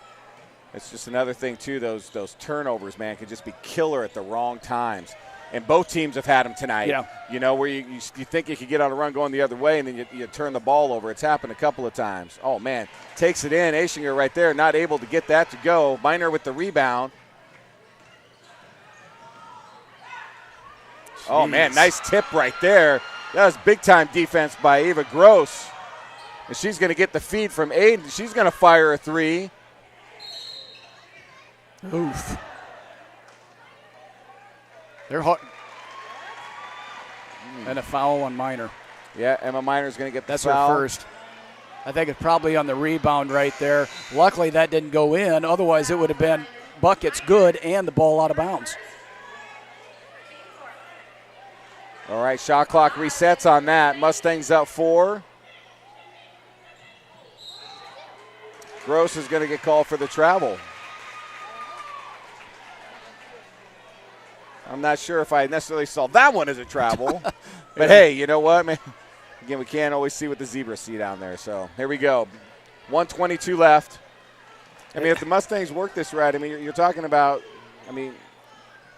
It's just another thing, too, those turnovers, man, can just be killer at the wrong times. And both teams have had them tonight. Yeah. Where you think you could get on a run going the other way, and then you turn the ball over. It's happened a couple of times. Oh, man. Takes it in. Ashinger right there, not able to get that to go. Minor with the rebound. Jeez. Oh, man, nice tip right there. That was big-time defense by Ava Gross. And she's going to get the feed from Aiden. She's going to fire a three. Oof. They're hot. And a foul on Minor. Yeah, Emma Minor's going to get the That's foul. her first. I think it's probably on the rebound right there. Luckily, that didn't go in. Otherwise, it would have been buckets good and the ball out of bounds. All right, shot clock resets on that. Mustangs up 4. Gross is going to get called for the travel. I'm not sure if I necessarily saw that one as a travel. But hey, you know what, man? Again, we can't always see what the zebras see down there. So here we go. 1:22 left. I mean, if the Mustangs work this right, I mean, you're talking about, I mean,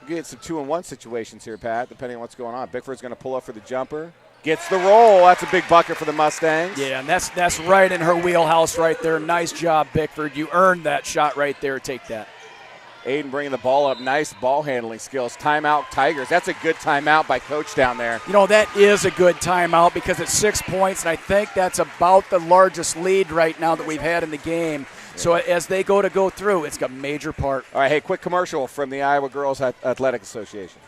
you get some 2-and-1 situations here, Pat, depending on what's going on. Bickford's going to pull up for the jumper. Gets the roll. That's a big bucket for the Mustangs. Yeah, and that's right in her wheelhouse right there. Nice job, Bickford. You earned that shot right there. Take that. Aiden bringing the ball up. Nice ball handling skills. Timeout, Tigers. That's a good timeout by Coach down there. You know, that is a good timeout because it's 6 points, and I think that's about the largest lead right now that we've had in the game. Yeah. So as they go through, it's got a major part. All right, hey, quick commercial from the Iowa Girls Athletic Association.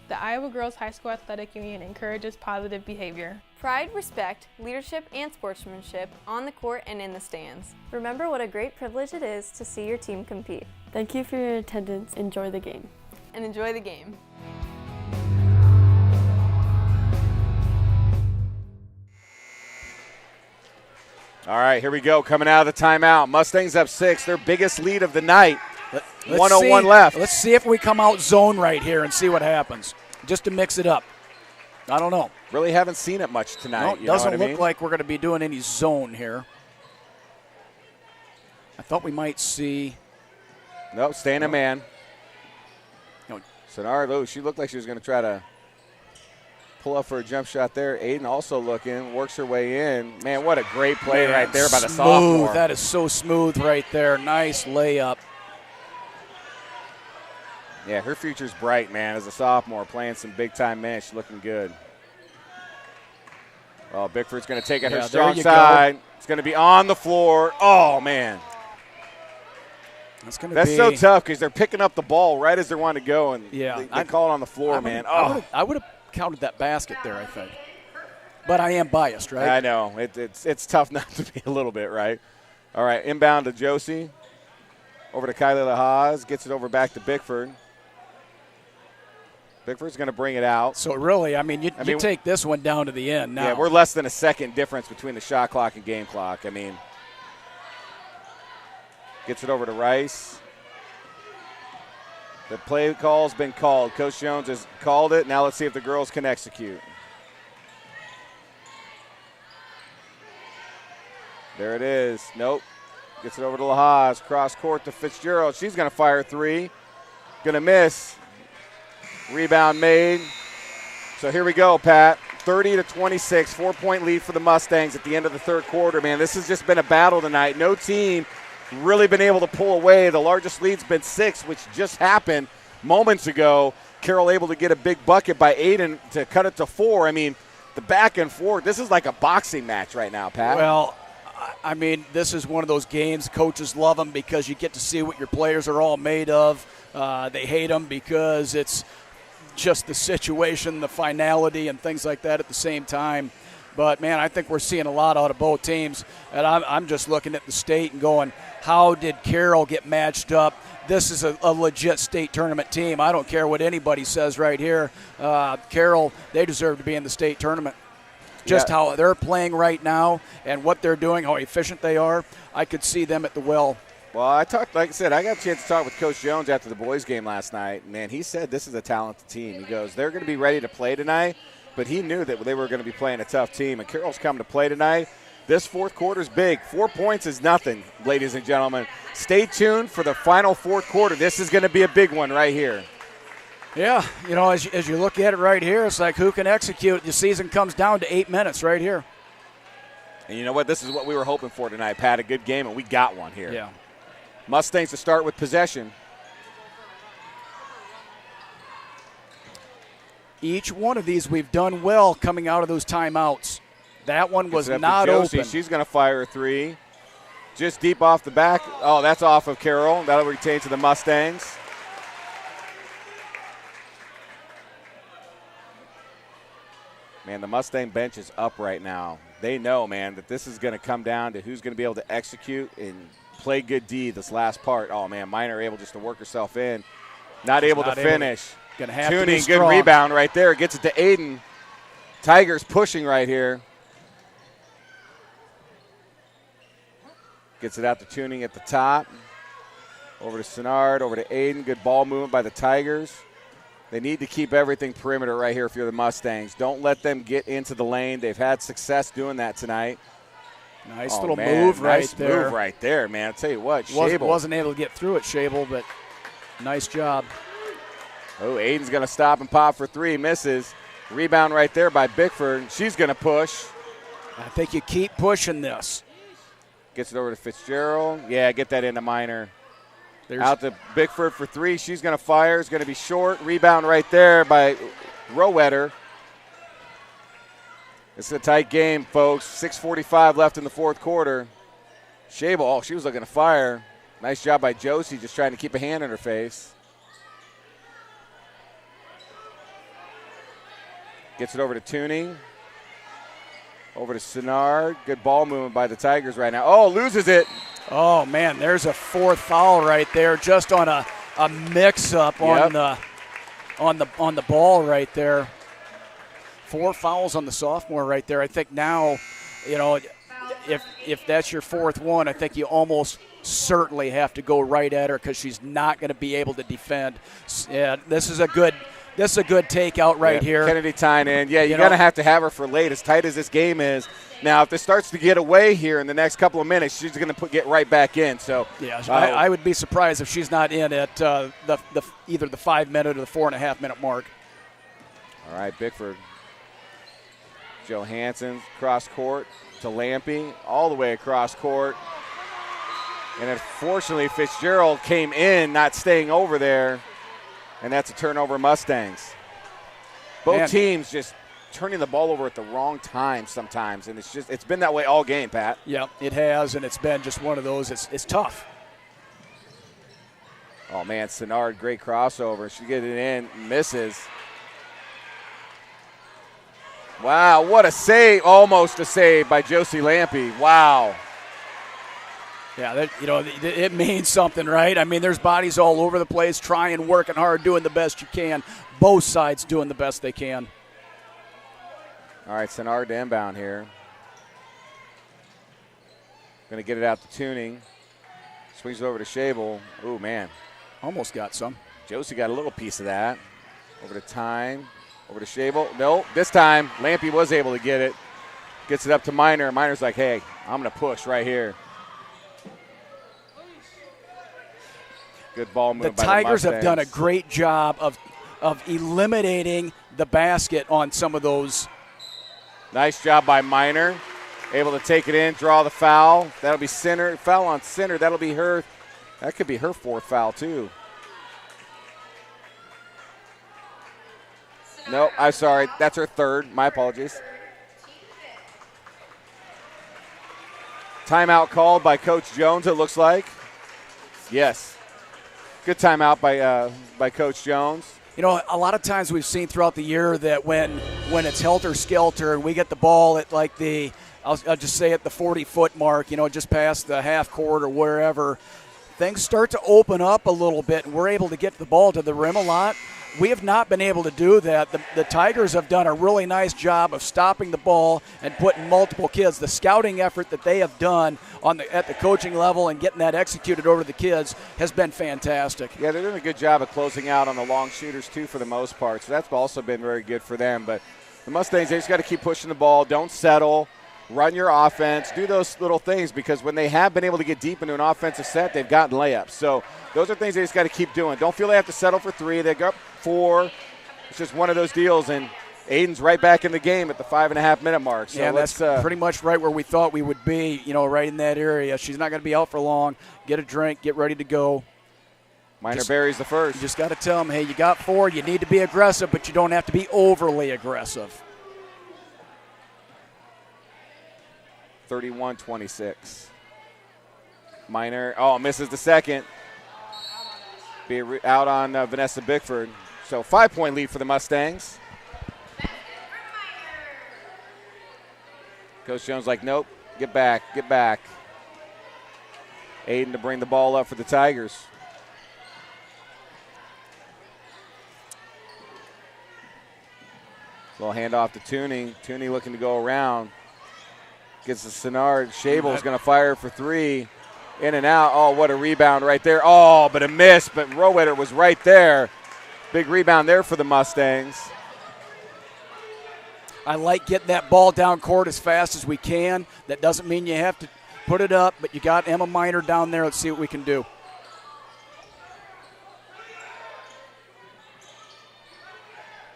The Iowa Girls High School Athletic Union encourages positive behavior. Pride, respect, leadership, and sportsmanship on the court and in the stands. Remember what a great privilege it is to see your team compete. Thank you for your attendance. Enjoy the game. And enjoy the game. All right, here we go. Coming out of the timeout. Mustangs up 6, their biggest lead of the night. 1:01 left. Let's see if we come out zone right here and see what happens, just to mix it up. I don't know. Really haven't seen it much tonight. No, it doesn't look like we're going to be doing any zone here. I thought we might see. Nope, staying a man. No. Sonara, she looked like she was going to try to pull up for a jump shot there. Aiden also looking, works her way in. Man, what a great play right there by the sophomore. That is so smooth right there. Nice layup. Yeah, her future's bright, man, as a sophomore, playing some big-time minutes. She's looking good. Oh, Bickford's going to take it her strong side. It's going to be on the floor. Oh, man. That's so tough because they're picking up the ball right as they want to go, and they call it on the floor, man. I would have counted that basket there, I think. But I am biased, right? I know. It's tough not to be a little bit, right? All right, inbound to Josie. Over to Kylie LaHaas. Gets it over back to Bickford. Bickford's going to bring it out. So, really, I mean, you take this one down to the end now. Yeah, we're less than a second difference between the shot clock and game clock. I mean, gets it over to Rice. The play call's been called. Coach Jones has called it. Now let's see if the girls can execute. There it is. Nope. Gets it over to LaHaas. Cross court to Fitzgerald. She's going to fire 3. Going to miss. Rebound made. So here we go, Pat. 30-26, 4-point lead for the Mustangs at the end of the third quarter. Man, this has just been a battle tonight. No team really been able to pull away. The largest lead's been 6, which just happened moments ago. Carroll able to get a big bucket by Aiden to cut it to 4. I mean, the back and forth, this is like a boxing match right now, Pat. Well, I mean, this is one of those games coaches love them because you get to see what your players are all made of. They hate them because it's just the situation, the finality, and things like that at the same time. But, man, I think we're seeing a lot out of both teams. And I'm just looking at the state and going, how did Carroll get matched up? This is a legit state tournament team. I don't care what anybody says right here. Carroll, they deserve to be in the state tournament. Just how they're playing right now and what they're doing, how efficient they are, I could see them at the well. Well, like I said, I got a chance to talk with Coach Jones after the boys' game last night. Man, he said this is a talented team. He goes, they're going to be ready to play tonight, but he knew that they were going to be playing a tough team. And Carroll's coming to play tonight. This fourth quarter is big. 4 points is nothing, ladies and gentlemen. Stay tuned for the final fourth quarter. This is going to be a big one right here. Yeah, you know, as you look at it right here, it's like who can execute. The season comes down to 8 minutes right here. And you know what? This is what we were hoping for tonight, Pat. A good game, and we got one here. Yeah. Mustangs to start with possession. Each one of these we've done well coming out of those timeouts. That one was not open. She's going to fire a 3. Just deep off the back. Oh, that's off of Carroll. That'll retain to the Mustangs. Man, the Mustang bench is up right now. They know, man, that this is going to come down to who's going to be able to execute and play good D this last part. Oh, man, Minor able just to work herself in. Not able to finish. Gonna have to be Tuning, strong. good rebound right there. Gets it to Aiden. Tigers pushing right here. Gets it out to Tuning at the top. Over to Senard, over to Aiden. Good ball movement by the Tigers. They need to keep everything perimeter right here if you're the Mustangs. Don't let them get into the lane. They've had success doing that tonight. Nice little move right there. Nice move right there, man. I'll tell you what, Shable. Wasn't able to get through it, Shable, but nice job. Oh, Aiden's going to stop and pop for three. Misses. Rebound right there by Bickford. She's going to push. I think you keep pushing this. Gets it over to Fitzgerald. Yeah, get that into Minor. Out to Bickford for three. She's going to fire. It's going to be short. Rebound right there by Rowetter. It's a tight game, folks. 6:45 left in the fourth quarter. Shable, she was looking to fire. Nice job by Josie, just trying to keep a hand in her face. Gets it over to Tuning. Over to Senard. Good ball movement by the Tigers right now. Oh, loses it. Oh, man, there's a fourth foul right there just on a mix-up on the ball right there. 4 fouls on the sophomore right there. I think now, if that's your fourth one, I think you almost certainly have to go right at her because she's not going to be able to defend. Yeah, this is a good takeout right here. Kennedy tying in. Yeah, you're going to have her for late, as tight as this game is. Now, if this starts to get away here in the next couple of minutes, she's going to get right back in. So, yeah, I would be surprised if she's not in at either the 5 minute or the 4.5 minute mark. All right, Bickford. Johansson cross court to Lampy, all the way across court. And unfortunately, Fitzgerald came in, not staying over there. And that's a turnover, Mustangs. Both teams just turning the ball over at the wrong time sometimes, and it's been that way all game, Pat. Yeah, it has, and it's been just one of those. It's tough. Oh, man, Senard, great crossover. She gets it in, misses. Wow, what a save. Almost a save by Josie Lampy. Wow. Yeah, it means something, right? I mean, there's bodies all over the place trying, working hard, doing the best you can. Both sides doing the best they can. All right, Senard to inbound here. Going to get it out to Tuning. Swings it over to Shable. Ooh, man. Almost got some. Josie got a little piece of that. Over to Time. Over to Shable. No, this time Lampy was able to get it. Gets it up to Minor. Minor's like, hey, I'm going to push right here. Good ball move by the Tigers Mustangs. have done a great job of eliminating the basket on some of those. Nice job by Minor. Able to take it in, draw the foul. That'll be Center. Foul on Center. That'll be her. That could be her fourth foul, too. No, I'm sorry. That's her third. My apologies. Timeout called by Coach Jones, it looks like. Yes. Good timeout by Coach Jones. You know, a lot of times we've seen throughout the year that when it's helter-skelter and we get the ball at like I'll just say at the 40-foot mark, just past the half court or wherever, things start to open up a little bit and we're able to get the ball to the rim a lot. We have not been able to do that. The Tigers have done a really nice job of stopping the ball and putting multiple kids. The scouting effort that they have done at the coaching level and getting that executed over to the kids has been fantastic. Yeah, they're doing a good job of closing out on the long shooters, too, for the most part. So that's also been very good for them. But the Mustangs, they just got to keep pushing the ball. Don't settle. Run your offense. Do those little things because when they have been able to get deep into an offensive set, they've gotten layups. So those are things they just got to keep doing. Don't feel they have to settle for 3. They got 4. It's just one of those deals, and Aiden's right back in the game at the 5.5 minute mark. So yeah, that's pretty much right where we thought we would be, right in that area. She's not going to be out for long. Get a drink, get ready to go. Minor buries the first. You just got to tell them, hey, you got 4. You need to be aggressive, but you don't have to be overly aggressive. 31-26. Minor, misses the second. Be out on Vanessa Bickford. So 5-point lead for the Mustangs. Coach Jones like, nope, get back. Aiden to bring the ball up for the Tigers. Little handoff to Tooney. Tooney looking to go around. Gets to Senard. Shable's going to fire for three. In and out. Oh, what a rebound right there. Oh, but a miss. But Rowetter was right there. Big rebound there for the Mustangs. I like getting that ball down court as fast as we can. That doesn't mean you have to put it up, but you got Emma Miner down there. Let's see what we can do.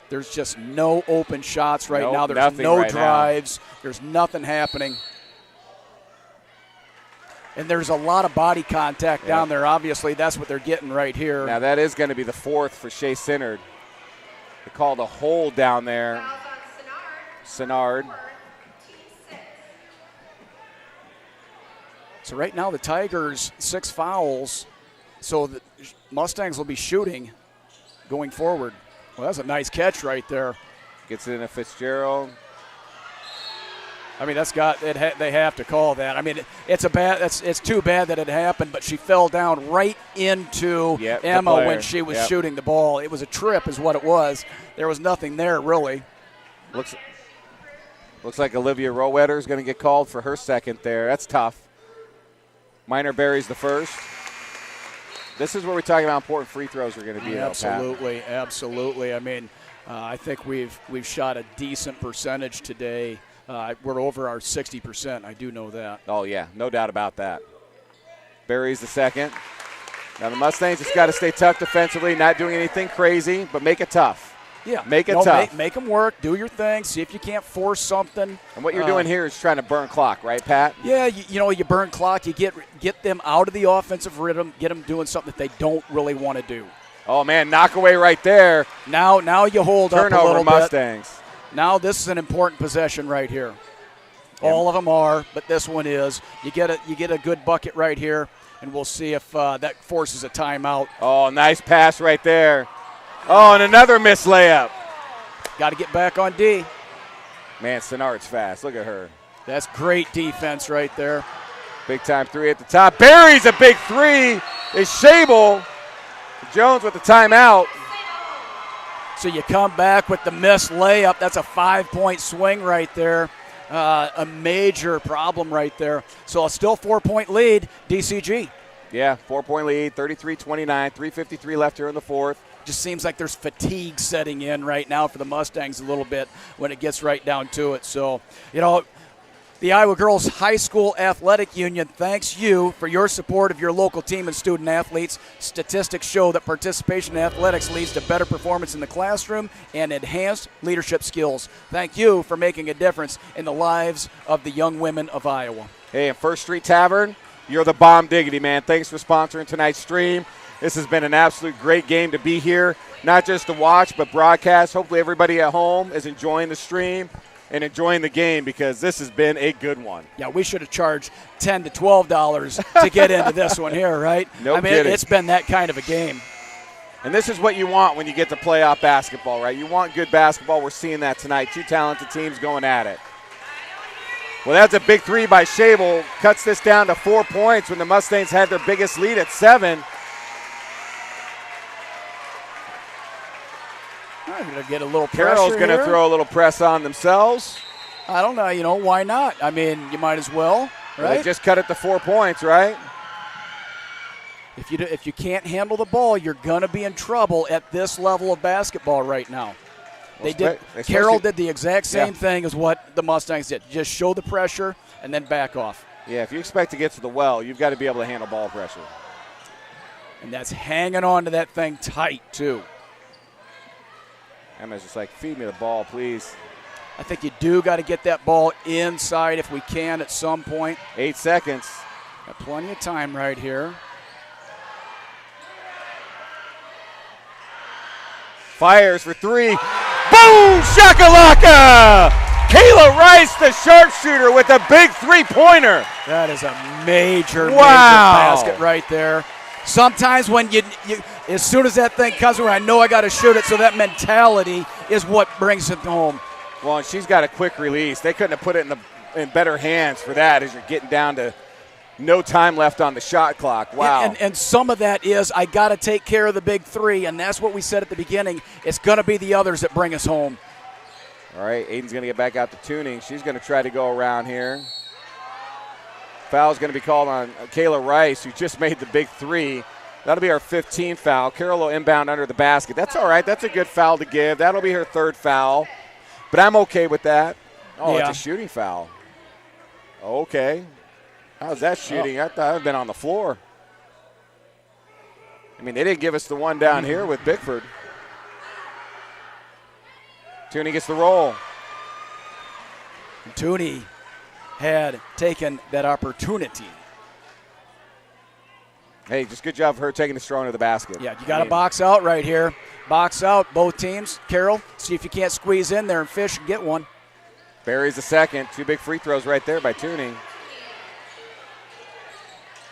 There's just no open shots right now. There's no drives. There's nothing happening. And there's a lot of body contact down there. Obviously, that's what they're getting right here. Now, that is going to be the fourth for Shea Sinnard. They called a hold down there. Sinnard. So right now the Tigers, 6 fouls. So the Mustangs will be shooting going forward. Well, that's a nice catch right there. Gets it into Fitzgerald. I mean, that's got it. They have to call that. I mean, it's too bad that it happened, but she fell down right into Emma when she was shooting the ball. It was a trip, is what it was. There was nothing there really. Looks like Olivia Rowetter is going to get called for her second there. That's tough. Miner buries the first. This is where we're talking about important free throws are going to be. Absolutely, absolutely. I mean, I think we've shot a decent percentage today. We're over our 60%. I do know that. Oh, yeah, no doubt about that. Buries the second. Now the Mustangs just got to stay tough defensively, not doing anything crazy, but make it tough. Yeah, make it tough. Make them work. Do your thing. See if you can't force something. And what you're doing here is trying to burn clock, right, Pat? Yeah, you burn clock. You get them out of the offensive rhythm. Get them doing something that they don't really want to do. Oh man, knock away right there. Now you hold up a little Turnover Mustangs. Bit. Now this is an important possession right here. All of them are, but this one is. You get a good bucket right here, and we'll see if that forces a timeout. Oh, nice pass right there. Oh, and another missed layup. Got to get back on D. Man, Senard's fast. Look at her. That's great defense right there. Big time three at the top. Buries a big three. Is Shable. Jones with the timeout. So you come back with the missed layup. That's a 5-point swing right there. A major problem right there. So a still 4-point lead, DCG. Yeah, 4-point lead, 33-29, 3:53 left here in the fourth. Just seems like there's fatigue setting in right now for the Mustangs a little bit when it gets right down to it. So, the Iowa Girls High School Athletic Union thanks you for your support of your local team and student athletes. Statistics show that participation in athletics leads to better performance in the classroom and enhanced leadership skills. Thank you for making a difference in the lives of the young women of Iowa. Hey, and First Street Tavern, you're the bomb diggity, man. Thanks for sponsoring tonight's stream. This has been an absolute great game to be here, not just to watch, but broadcast. Hopefully everybody at home is enjoying the stream and enjoying the game because this has been a good one. Yeah, we should have charged $10 to $12 to get into this one here, right? No kidding. It's been that kind of a game. And this is what you want when you get to playoff basketball, right? You want good basketball. We're seeing that tonight. Two talented teams going at it. Well, that's a big three by Shable. Cuts this down to 4 points when the Mustangs had their biggest lead at 7. I'm going to get a little pressure. Carroll's going to throw a little press on themselves. I don't know. Why not? I mean, you might as well, right? Well, they just cut it to 4 points, right? If you can't handle the ball, you're going to be in trouble at this level of basketball right now. Carroll did the exact same thing as what the Mustangs did. Just show the pressure and then back off. Yeah, if you expect to get to the well, you've got to be able to handle ball pressure. And that's hanging on to that thing tight, too. Emma's just like, feed me the ball, please. I think you do got to get that ball inside if we can at some point. 8 seconds. Got plenty of time right here. Fires for 3. Boom! Shakalaka! Kayla Rice, the sharpshooter, with a big three-pointer. That is a major basket right there. Sometimes when you as soon as that thing comes around, I know I got to shoot it, so that mentality is what brings it home. Well, and she's got a quick release. They couldn't have put it in better hands for that as you're getting down to no time left on the shot clock. Wow. And some of that is I got to take care of the big three, and that's what we said at the beginning. It's going to be the others that bring us home. All right, Aiden's going to get back out to tuning. She's going to try to go around here. Foul's going to be called on Kayla Rice, who just made the big three. That'll be our 15th foul. Carroll will inbound under the basket. That's all right. That's a good foul to give. That'll be her 3rd foul. But I'm okay with that. Oh, yeah. It's a shooting foul. Okay. How's that shooting? I thought I'd been on the floor. I mean, they didn't give us the one down here with Bickford. Tooney gets the roll. Tooney had taken that opportunity. Hey, just good job of her taking the straw into the basket. Yeah, you got to box out right here. Box out, both teams. Carroll, see if you can't squeeze in there and fish and get one. Buries the second. 2 big free throws right there by Tooney.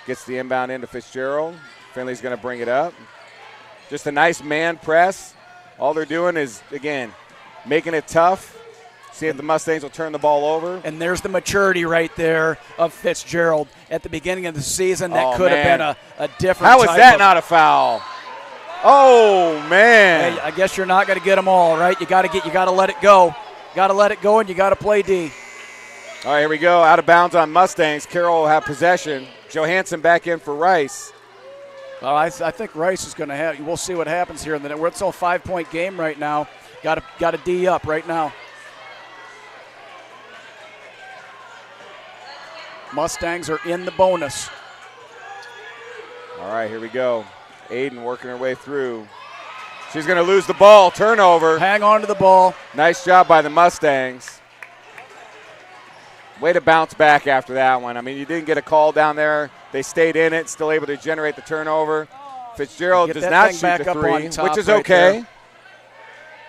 Gets the inbound into Fitzgerald. Finley's going to bring it up. Just a nice man press. All they're doing is, again, making it tough. See if the Mustangs will turn the ball over. And there's the maturity right there of Fitzgerald. At the beginning of the season, that could have been a different How is type that of, not a foul? Oh, man. Hey, I guess you're not going to get them all, right? You got to let it go. Got to let it go, and you got to play D. All right, here we go. Out of bounds on Mustangs. Carroll will have possession. Johansson back in for Rice. I think Rice is going to have. We'll see what happens here. It's a 5-point game right now. Got to D up right now. Mustangs are in the bonus. All right, here we go. Aiden working her way through. She's going to lose the ball. Turnover. Hang on to the ball. Nice job by the Mustangs. Way to bounce back after that one. I mean, you didn't get a call down there. They stayed in it, still able to generate the turnover. Fitzgerald does not shoot the three, which is okay.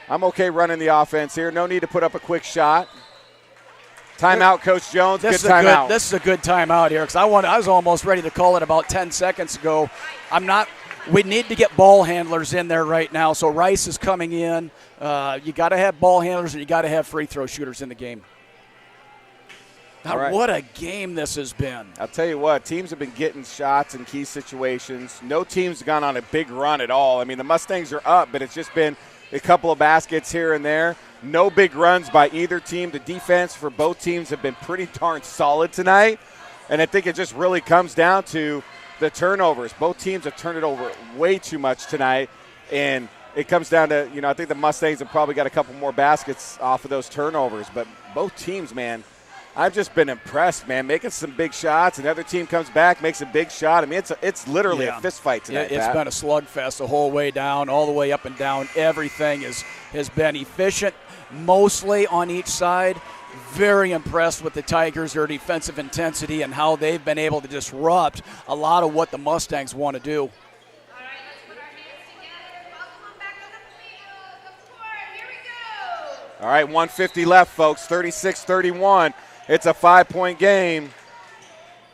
I'm okay running the offense here. No need to put up a quick shot. Timeout, Coach Jones. Good timeout. This is a good timeout here because I was almost ready to call it about 10 seconds ago. We need to get ball handlers in there right now. So Rice is coming in. You got to have ball handlers and you got to have free throw shooters in the game. Now, right. What a game this has been. I'll tell you what, teams have been getting shots in key situations. No team's gone on a big run at all. I mean, the Mustangs are up, but it's just been a couple of baskets here and there. No big runs by either team. The defense for both teams have been pretty darn solid tonight, and I think it just really comes down to the turnovers. Both teams have turned it over way too much tonight, and it comes down to, I think the Mustangs have probably got a couple more baskets off of those turnovers, but both teams, man, I've just been impressed, man, making some big shots, and the other team comes back, makes a big shot. I mean, it's literally a fist fight tonight. It's been a slugfest the whole way down, all the way up and down. Everything has been efficient, mostly on each side. Very impressed with the Tigers, their defensive intensity, and how they've been able to disrupt a lot of what the Mustangs want to do. All right, 150 left, folks, 36-31. It's a 5-point game.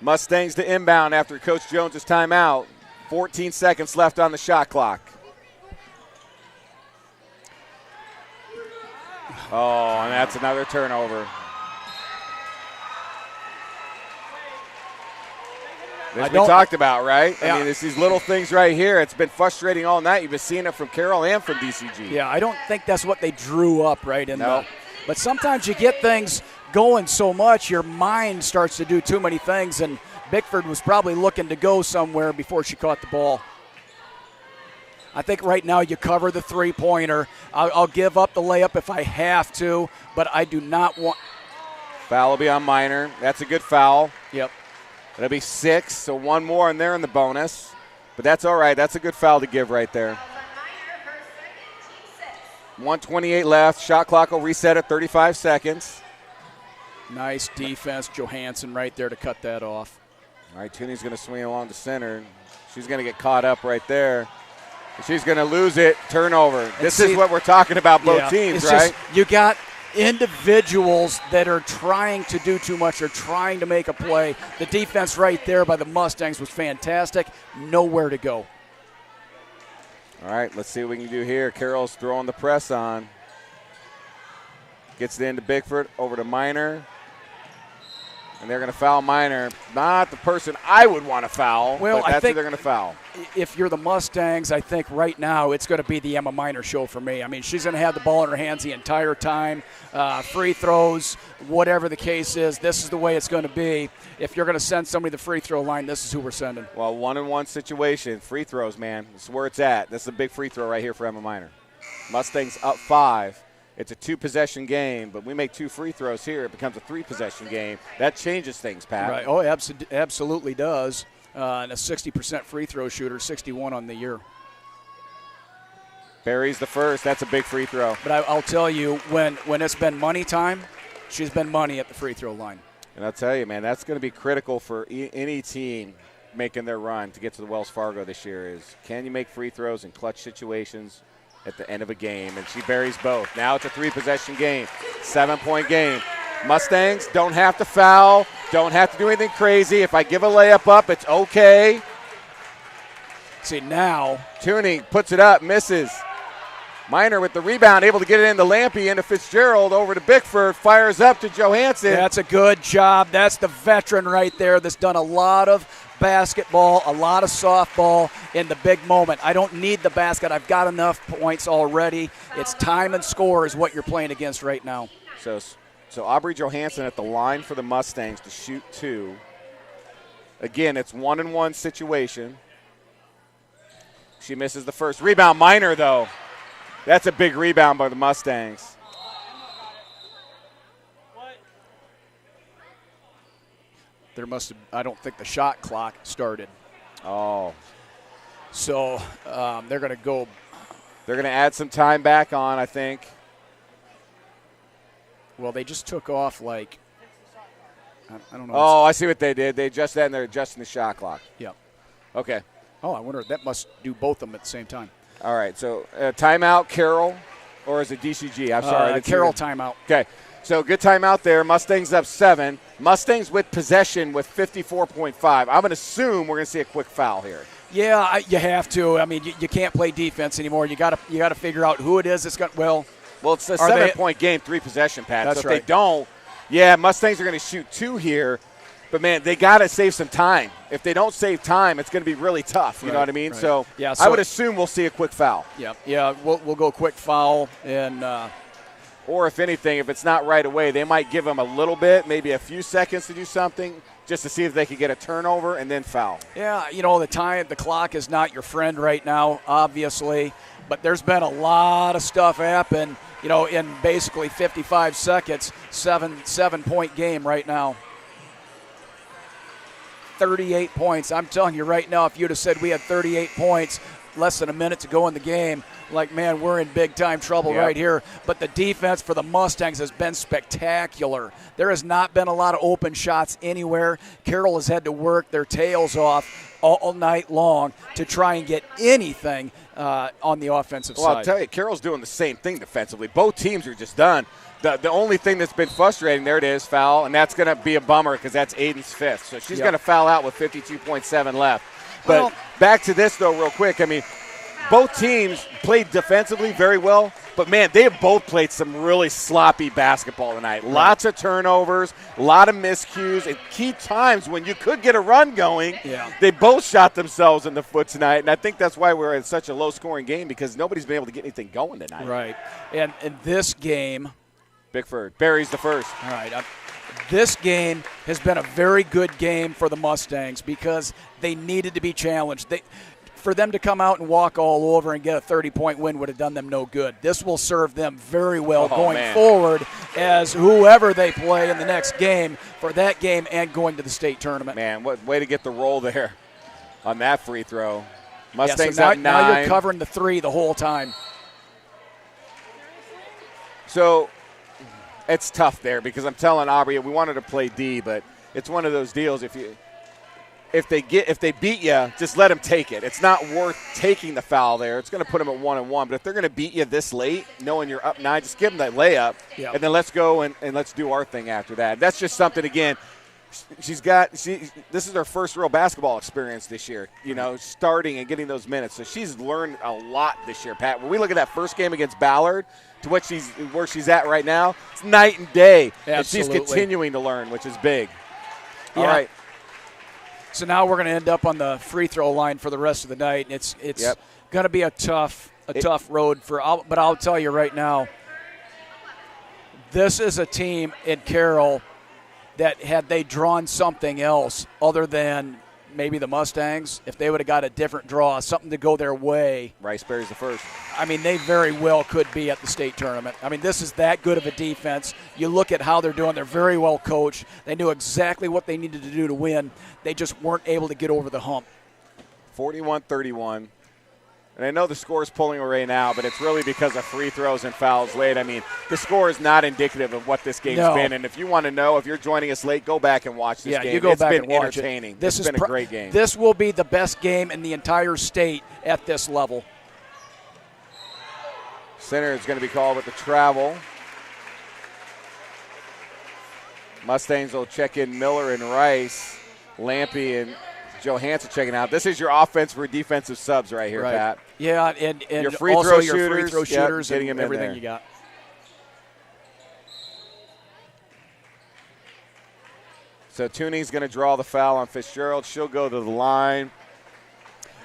Mustangs to inbound after Coach Jones' timeout. 14 seconds left on the shot clock. Oh, and that's another turnover. As we talked about, right? Yeah. I mean, it's these little things right here. It's been frustrating all night. You've been seeing it from Carroll and from DCG. Yeah, I don't think that's what they drew up right in the. But sometimes you get things going so much, your mind starts to do too many things, and Bickford was probably looking to go somewhere before she caught the ball. I think right now you cover the three-pointer. I'll give up the layup if I have to, but I do not want. Foul will be on Minor. That's a good foul. Yep. It'll be 6, so one more and they're in the bonus. But that's all right. That's a good foul to give right there. 1:28 left. Shot clock will reset at 35 seconds. Nice defense. Johansson right there to cut that off. All right, Tooney's going to swing along the center. She's going to get caught up right there. She's going to lose it. Turnover. This is what we're talking about, both teams, right? Just, you got individuals that are trying to do too much or trying to make a play. The defense right there by the Mustangs was fantastic. Nowhere to go. All right, let's see what we can do here. Carroll's throwing the press on. Gets it into Bickford, over to Minor. And they're going to foul Minor. Not the person I would want to foul, Well, but I that's who think they're going to foul. If you're the Mustangs, I think right now it's going to be the Emma Minor show for me. I mean, she's going to have the ball in her hands the entire time. Free throws, whatever the case is, this is the way it's going to be. If you're going to send somebody to the free throw line, this is who we're sending. Well, 1-on-1 situation, free throws, man. This is where it's at. This is a big free throw right here for Emma Minor. Mustangs up 5. It's a 2-possession game, but we make 2 free throws here. It becomes a 3-possession game. That changes things, Pat. Right. Oh, absolutely does. And a 60% free throw shooter, 61 on the year. Barry's the first. That's a big free throw. But I'll tell you, when it's been money time, she's been money at the free throw line. And I'll tell you, man, that's going to be critical for any team making their run to get to the Wells Fargo this year is can you make free throws in clutch situations at the end of a game, and she buries both. Now it's a 3-possession game, 7-point game. Mustangs don't have to foul, don't have to do anything crazy. If I give a layup up, it's okay. See, now. Tuning puts it up, misses. Minor with the rebound, able to get it into Lampy, into Fitzgerald, over to Bickford, fires up to Johansson. That's a good job. That's the veteran right there that's done a lot of basketball, a lot of softball in the big moment. I don't need the basket. I've got enough points already. It's time and score is what you're playing against right now. So Aubrey Johansson at the line for the Mustangs to shoot 2. Again, it's 1-on-1 situation. She misses the first. Rebound, Minor, though. That's a big rebound by the Mustangs. I don't think the shot clock started. Oh. So they're going to go. They're going to add some time back on, I think. Well, they just took off like, I don't know. Oh, I see what they did. They adjust that and they're adjusting the shot clock. Yeah. Okay. Oh, I wonder, that must do both of them at the same time. All right, so timeout, Carroll, or is it DCG? I'm sorry. Carroll timeout. Okay, so good timeout there. Mustangs up 7. Mustangs with possession with 54.5. I'm going to assume we're going to see a quick foul here. Yeah, you have to. I mean, you can't play defense anymore. You got to figure out who it is that's going to, well, it's a 7-point game, 3 possession, Pat. That's so if right. they don't, Mustangs are going to shoot 2 here. But, man, they got to save some time. If they don't save time, it's going to be really tough. You know what I mean? Right. So, so I would assume we'll see a quick foul. Yeah, we'll go quick foul. And or if anything, if it's not right away, they might give them a little bit, maybe a few seconds to do something just to see if they can get a turnover and then foul. Yeah, the clock is not your friend right now, obviously. But there's been a lot of stuff happen, in basically 55 seconds, 7-point game right now. 38 points. I'm telling you right now, if you'd have said we had 38 points, less than a minute to go in the game, man, we're in big-time trouble right here. But the defense for the Mustangs has been spectacular. There has not been a lot of open shots anywhere. Carroll has had to work their tails off all night long to try and get anything on the offensive side. Well, I'll tell you, Carroll's doing the same thing defensively. Both teams are just done. The only thing that's been frustrating, there it is, foul, and that's going to be a bummer because that's Aiden's 5th. So she's going to foul out with 52.7 left. But back to this, though, real quick. I mean, both teams played defensively very well, but, man, they have both played some really sloppy basketball tonight. Right. Lots of turnovers, a lot of miscues, and key times when you could get a run going, they both shot themselves in the foot tonight, and I think that's why we're in such a low-scoring game because nobody's been able to get anything going tonight. Right. And in this game – Bickford buries the first. All right. This game has been a very good game for the Mustangs because they needed to be challenged. For them to come out and walk all over and get a 30-point win would have done them no good. This will serve them very well going forward as whoever they play in the next game for that game and going to the state tournament. Man, what way to get the roll there on that free throw. Mustangs so up 9. Now you're covering the 3 the whole time. So it's tough there because I'm telling Aubrey we wanted to play D, but it's one of those deals. If they beat you, just let them take it. It's not worth taking the foul there. It's going to put them at 1-1. But if they're going to beat you this late, knowing you're up 9, just give them that layup, and then let's go and let's do our thing after that. That's just something again. This is her first real basketball experience this year, starting and getting those minutes. So she's learned a lot this year, Pat. When we look at that first game against Ballard to where she's at right now, it's night and day. Absolutely. And she's continuing to learn, which is big. All right. So now we're going to end up on the free throw line for the rest of the night. It's going to be a tough road but I'll tell you right now, this is a team in Carroll that had they drawn something else other than maybe the Mustangs, if they would have got a different draw, something to go their way. Riceberry's the first. I mean, they very well could be at the state tournament. I mean, this is that good of a defense. You look at how they're doing. They're very well coached. They knew exactly what they needed to do to win. They just weren't able to get over the hump. 41-31. And I know the score is pulling away now, but it's really because of free throws and fouls late. I mean, the score is not indicative of what this game's been. And if you want to know, if you're joining us late, go back and watch this game. You go back and watch It's been entertaining. This has been a great game. This will be the best game in the entire state at this level. Center is going to be called with the travel. Mustangs will check in Miller and Rice. Lampy and Johansson checking out. This is your offense for defensive subs right here, Pat. Yeah, and your free also throw your shooters, free throw shooters getting and them everything in you got. So Tooney's going to draw the foul on Fitzgerald. She'll go to the line.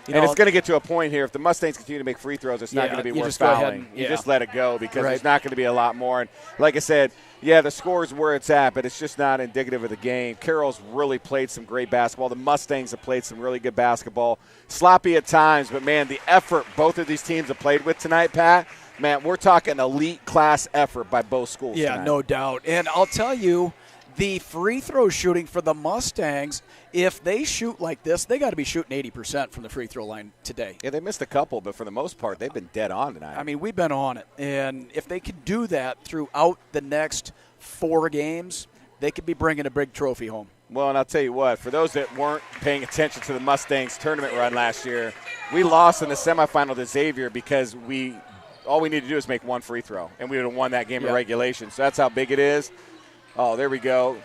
And it's going to get to a point here. If the Mustangs continue to make free throws, it's not going to be worth fouling. You just let it go because there's not going to be a lot more. And like I said, the score is where it's at, but it's just not indicative of the game. Carroll's really played some great basketball. The Mustangs have played some really good basketball. Sloppy at times, but, man, the effort both of these teams have played with tonight, Pat, man, we're talking elite class effort by both schools tonight. No doubt. And I'll tell you, the free throw shooting for the Mustangs, if they shoot like this, they got to be shooting 80% from the free throw line today. Yeah, they missed a couple, but for the most part, they've been dead on tonight. I mean, we've been on it. And if they can do that throughout the next 4 games, they could be bringing a big trophy home. Well, and I'll tell you what, for those that weren't paying attention to the Mustangs tournament run last year, we lost in the semifinal to Xavier because all we need to do is make one free throw, and we would have won that game in regulation. So that's how big it is. Oh, there we go.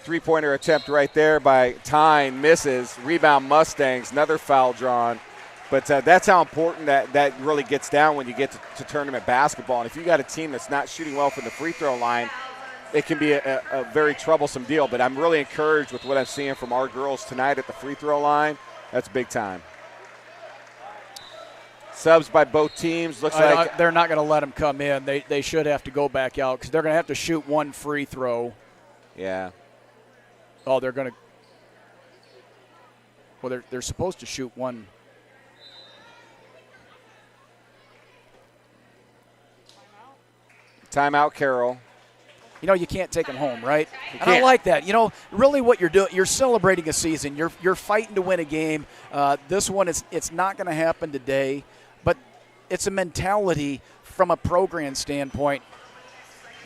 Three-pointer attempt right there by Tyne, misses. Rebound Mustangs, another foul drawn. But that's how important that really gets down when you get to tournament basketball. And if you got a team that's not shooting well from the free throw line, it can be a very troublesome deal. But I'm really encouraged with what I'm seeing from our girls tonight at the free throw line. That's big time. Subs by both teams. Looks like they're not going to let them come in. They should have to go back out because they're going to have to shoot one free throw. Yeah. Oh, they're going to. Well, they're supposed to shoot one. Timeout, Carroll. You can't take them home, right? And I like that. Really what you're doing, you're celebrating a season. You're fighting to win a game. This one, it's not going to happen today, but it's a mentality from a program standpoint.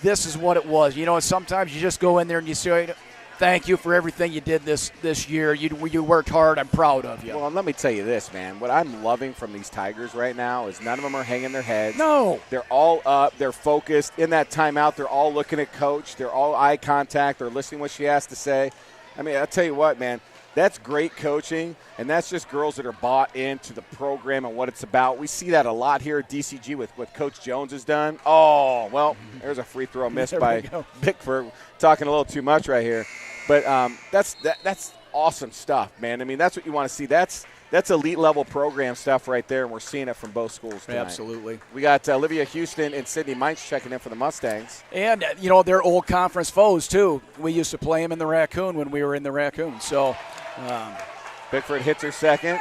This is what it was. Sometimes you just go in there and you say, thank you for everything you did this year. You worked hard. I'm proud of you. Well, and let me tell you this, man. What I'm loving from these Tigers right now is none of them are hanging their heads. No. They're all up. They're focused. In that timeout, they're all looking at Coach. They're all eye contact. They're listening to what she has to say. I mean, I'll tell you what, man. That's great coaching, and that's just girls that are bought into the program and what it's about. We see that a lot here at DCG with what Coach Jones has done. Oh, well, there's a free throw missed by Bickford. Talking a little too much right here. But that's awesome stuff, man. I mean, that's what you want to see. That's elite level program stuff right there, and we're seeing it from both schools tonight. Absolutely. We got Olivia Houston and Sydney Mines checking in for the Mustangs. And, they're old conference foes, too. We used to play them in the Raccoon when we were in the Raccoon. So, Bickford hits her second.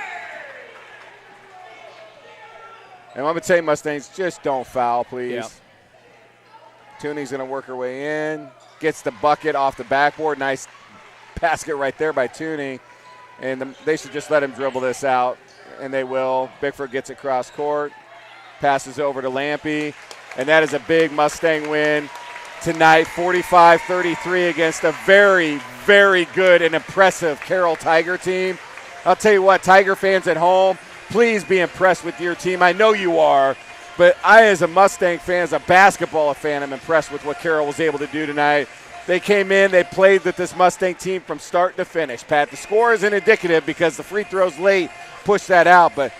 And I'm going to tell you, Mustangs, just don't foul, please. Yeah. Tooney's going to work her way in. Gets the bucket off the backboard. Nice basket right there by Tooney. And they should just let him dribble this out, and they will. Bickford gets it cross court, passes over to Lampy, and that is a big Mustang win tonight, 45-33 against a very, very good and impressive Carroll Tiger team. I'll tell you what, Tiger fans at home, please be impressed with your team. I know you are, but I, as a Mustang fan, as a basketball fan, I'm impressed with what Carroll was able to do tonight. They came in, they played with this Mustang team from start to finish. Pat, the score isn't indicative because the free throws late pushed that out, but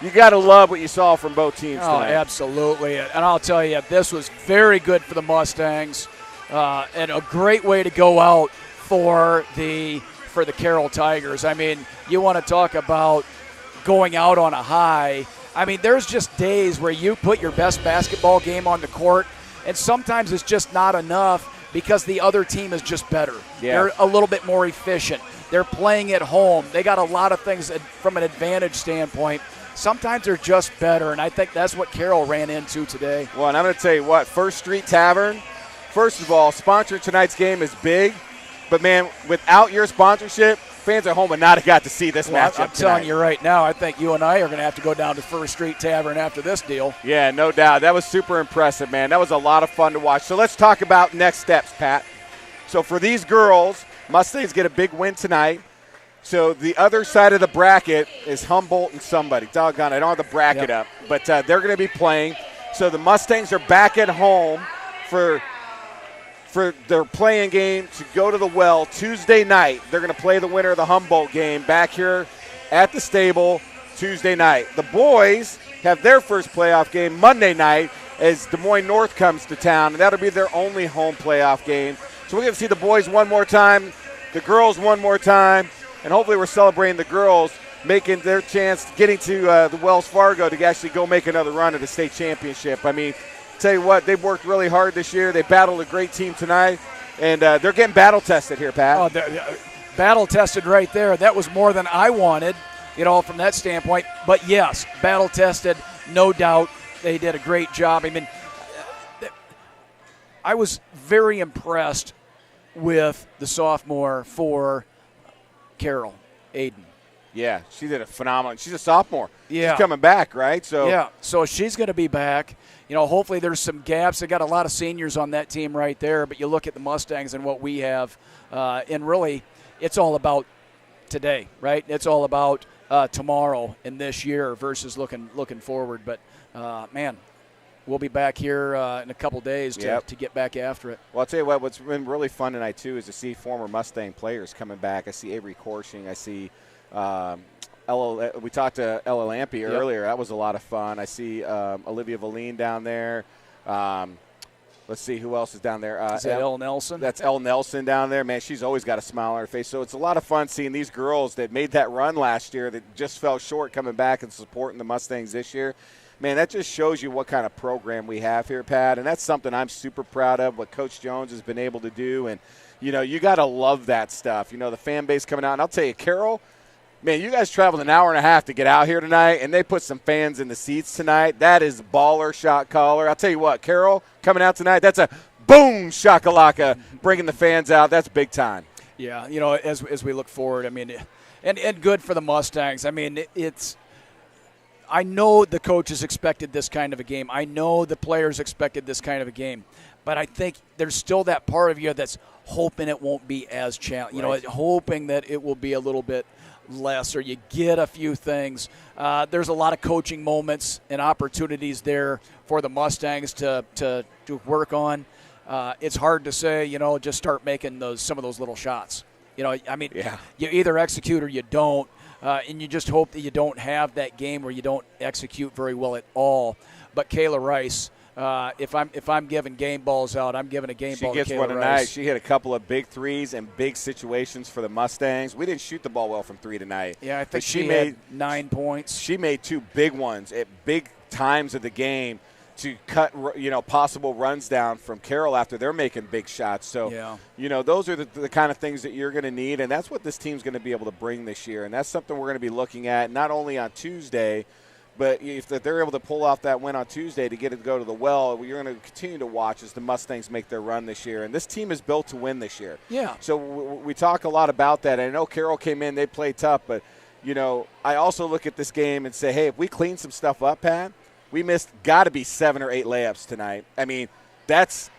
you got to love what you saw from both teams tonight. Oh, absolutely. And I'll tell you, this was very good for the Mustangs and a great way to go out for the for the Carroll Tigers. I mean, you want to talk about going out on a high. I mean, there's just days where you put your best basketball game on the court, and sometimes it's just not enough because the other team is just better. Yeah. They're a little bit more efficient. They're playing at home. They got a lot of things from an advantage standpoint. Sometimes they're just better, and I think that's what Carroll ran into today. Well, and I'm going to tell you what, First Street Tavern, first of all, sponsoring tonight's game is big. But, man, without your sponsorship, fans at home would not have got to see this matchup I'm telling you right now, I think you and I are going to have to go down to First Street Tavern after this deal. Yeah, no doubt. That was super impressive, man. That was a lot of fun to watch. So let's talk about next steps, Pat. So for these girls, Mustangs get a big win tonight. So the other side of the bracket is Humboldt and somebody. Doggone, I don't have the bracket up. But they're going to be playing. So the Mustangs are back at home for their playing game to go to the Well Tuesday night. They're going to play the winner of the Humboldt game back here at the stable Tuesday night. The boys have their first playoff game Monday night as Des Moines North comes to town, and that'll be their only home playoff game. So we're going to see the boys one more time, the girls one more time, and hopefully we're celebrating the girls making their chance, getting to the Wells Fargo to actually go make another run at the state championship. I mean, tell you what, they've worked really hard this year. They battled a great team tonight, and they're getting battle-tested here, Pat. Oh, battle-tested right there. That was more than I wanted, from that standpoint. But, yes, battle-tested, no doubt. They did a great job. I mean, I was very impressed with the sophomore for Carroll, Aiden. Yeah, she did a phenomenal. She's a sophomore. Yeah. She's coming back, right? So she's going to be back. Hopefully there's some gaps. They got a lot of seniors on that team right there, but you look at the Mustangs and what we have, and really it's all about today, right? It's all about tomorrow and this year versus looking forward. But, man, we'll be back here in a couple days to get back after it. Well, I'll tell you what's been really fun tonight, too, is to see former Mustang players coming back. I see Avery Korshing. I see we talked to Ella Lampe earlier. That was a lot of fun. I see Olivia Valine down there. Let's see who else is down there. Is that Elle Nelson? That's Elle Nelson down there. Man, she's always got a smile on her face. So it's a lot of fun seeing these girls that made that run last year that just fell short coming back and supporting the Mustangs this year. Man, that just shows you what kind of program we have here, Pat, and that's something I'm super proud of, what Coach Jones has been able to do. And, you got to love that stuff. The fan base coming out. And I'll tell you, Carroll, man, you guys traveled an hour and a half to get out here tonight, and they put some fans in the seats tonight. That is baller shot caller. I'll tell you what, Carroll coming out tonight, that's a boom shakalaka bringing the fans out. That's big time. Yeah, as we look forward, I mean, and good for the Mustangs. I mean, I know the coaches expected this kind of a game. I know the players expected this kind of a game. But I think there's still that part of you that's hoping it won't be as challenging. Right. Hoping that it will be a little bit less, or you get a few things. There's a lot of coaching moments and opportunities there for the Mustangs to work on. It's hard to say, just start making some of those little shots. You either execute or you don't. And you just hope that you don't have that game where you don't execute very well at all. But Kayla Rice, if I'm giving game balls out, I'm giving a game ball to Kayla Rice. She gets one tonight. She hit a couple of big threes and big situations for the Mustangs. We didn't shoot the ball well from three tonight. Yeah, I think she made 9 points. She made two big ones at big times of the game to cut, possible runs down from Carroll after they're making big shots. So, those are the kind of things that you're going to need, and that's what this team's going to be able to bring this year. And that's something we're going to be looking at not only on Tuesday, but if they're able to pull off that win on Tuesday to get it to go to the Well, you're going to continue to watch as the Mustangs make their run this year. And this team is built to win this year. Yeah. So we talk a lot about that. I know Carroll came in, they played tough, but, I also look at this game and say, hey, if we clean some stuff up, Pat, we missed got to be 7 or 8 layups tonight. I mean, that's,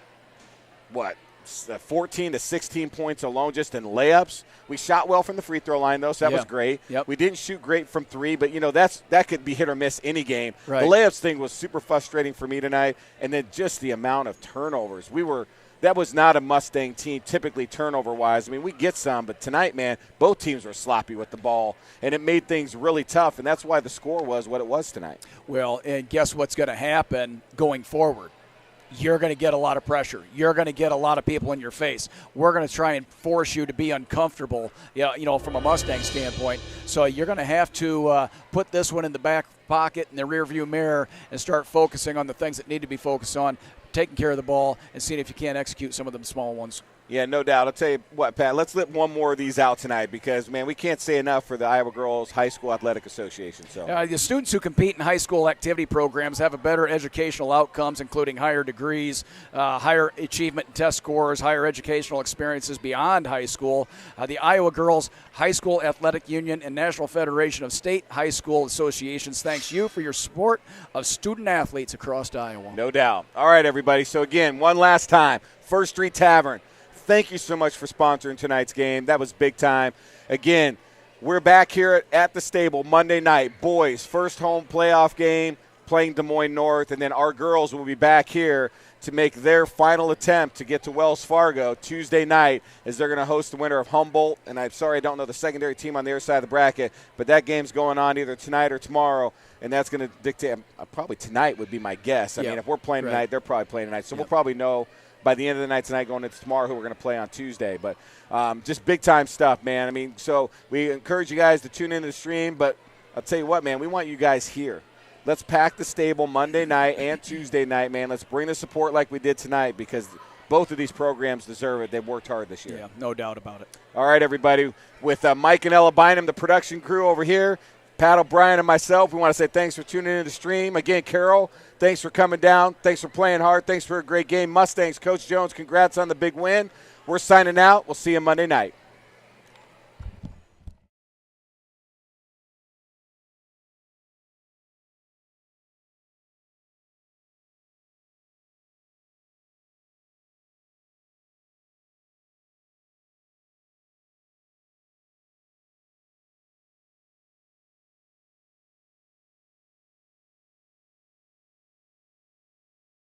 14 to 16 points alone just in layups. We shot well from the free throw line, though, so that was great. Yep. We didn't shoot great from three, but, that could be hit or miss any game. Right. The layups thing was super frustrating for me tonight, and then just the amount of turnovers. That was not a Mustang team typically turnover-wise. I mean, we get some, but tonight, man, both teams were sloppy with the ball, and it made things really tough, and that's why the score was what it was tonight. Well, and guess what's going to happen going forward? you're going to get a lot of pressure. You're going to get a lot of people in your face. We're going to try and force you to be uncomfortable, from a Mustang standpoint. So you're going to have to put this one in the back pocket in the rearview mirror and start focusing on the things that need to be focused on, taking care of the ball, and seeing if you can't execute some of them small ones. Yeah, no doubt. I'll tell you what, Pat, let's let one more of these out tonight because, man, we can't say enough for the Iowa Girls High School Athletic Association. So the students who compete in high school activity programs have a better educational outcomes, including higher degrees, higher achievement and test scores, higher educational experiences beyond high school. The Iowa Girls High School Athletic Union and National Federation of State High School Associations thanks you for your support of student athletes across Iowa. No doubt. All right, everybody. So, again, one last time, First Street Tavern. Thank you so much for sponsoring tonight's game. That was big time. Again, we're back here at the stable Monday night. Boys, first home playoff game, playing Des Moines North. And then our girls will be back here to make their final attempt to get to Wells Fargo Tuesday night as they're going to host the winner of Humboldt. And I'm sorry I don't know the secondary team on the other side of the bracket, but that game's going on either tonight or tomorrow. And that's going to dictate probably tonight would be my guess. I mean, if we're playing tonight, they're probably playing tonight. So we'll probably know by the end of the night tonight going into tomorrow who we're going to play on Tuesday. But just big-time stuff, man. I mean, so we encourage you guys to tune into the stream. But I'll tell you what, man, we want you guys here. Let's pack the stable Monday night and Tuesday night, man. Let's bring the support like we did tonight because both of these programs deserve it. They've worked hard this year. Yeah, no doubt about it. All right, everybody. With Mike and Ella Bynum, the production crew over here, Pat O'Brien and myself, we want to say thanks for tuning into the stream. Again, Carroll, thanks for coming down. Thanks for playing hard. Thanks for a great game. Mustangs, Coach Jones, congrats on the big win. We're signing out. We'll see you Monday night.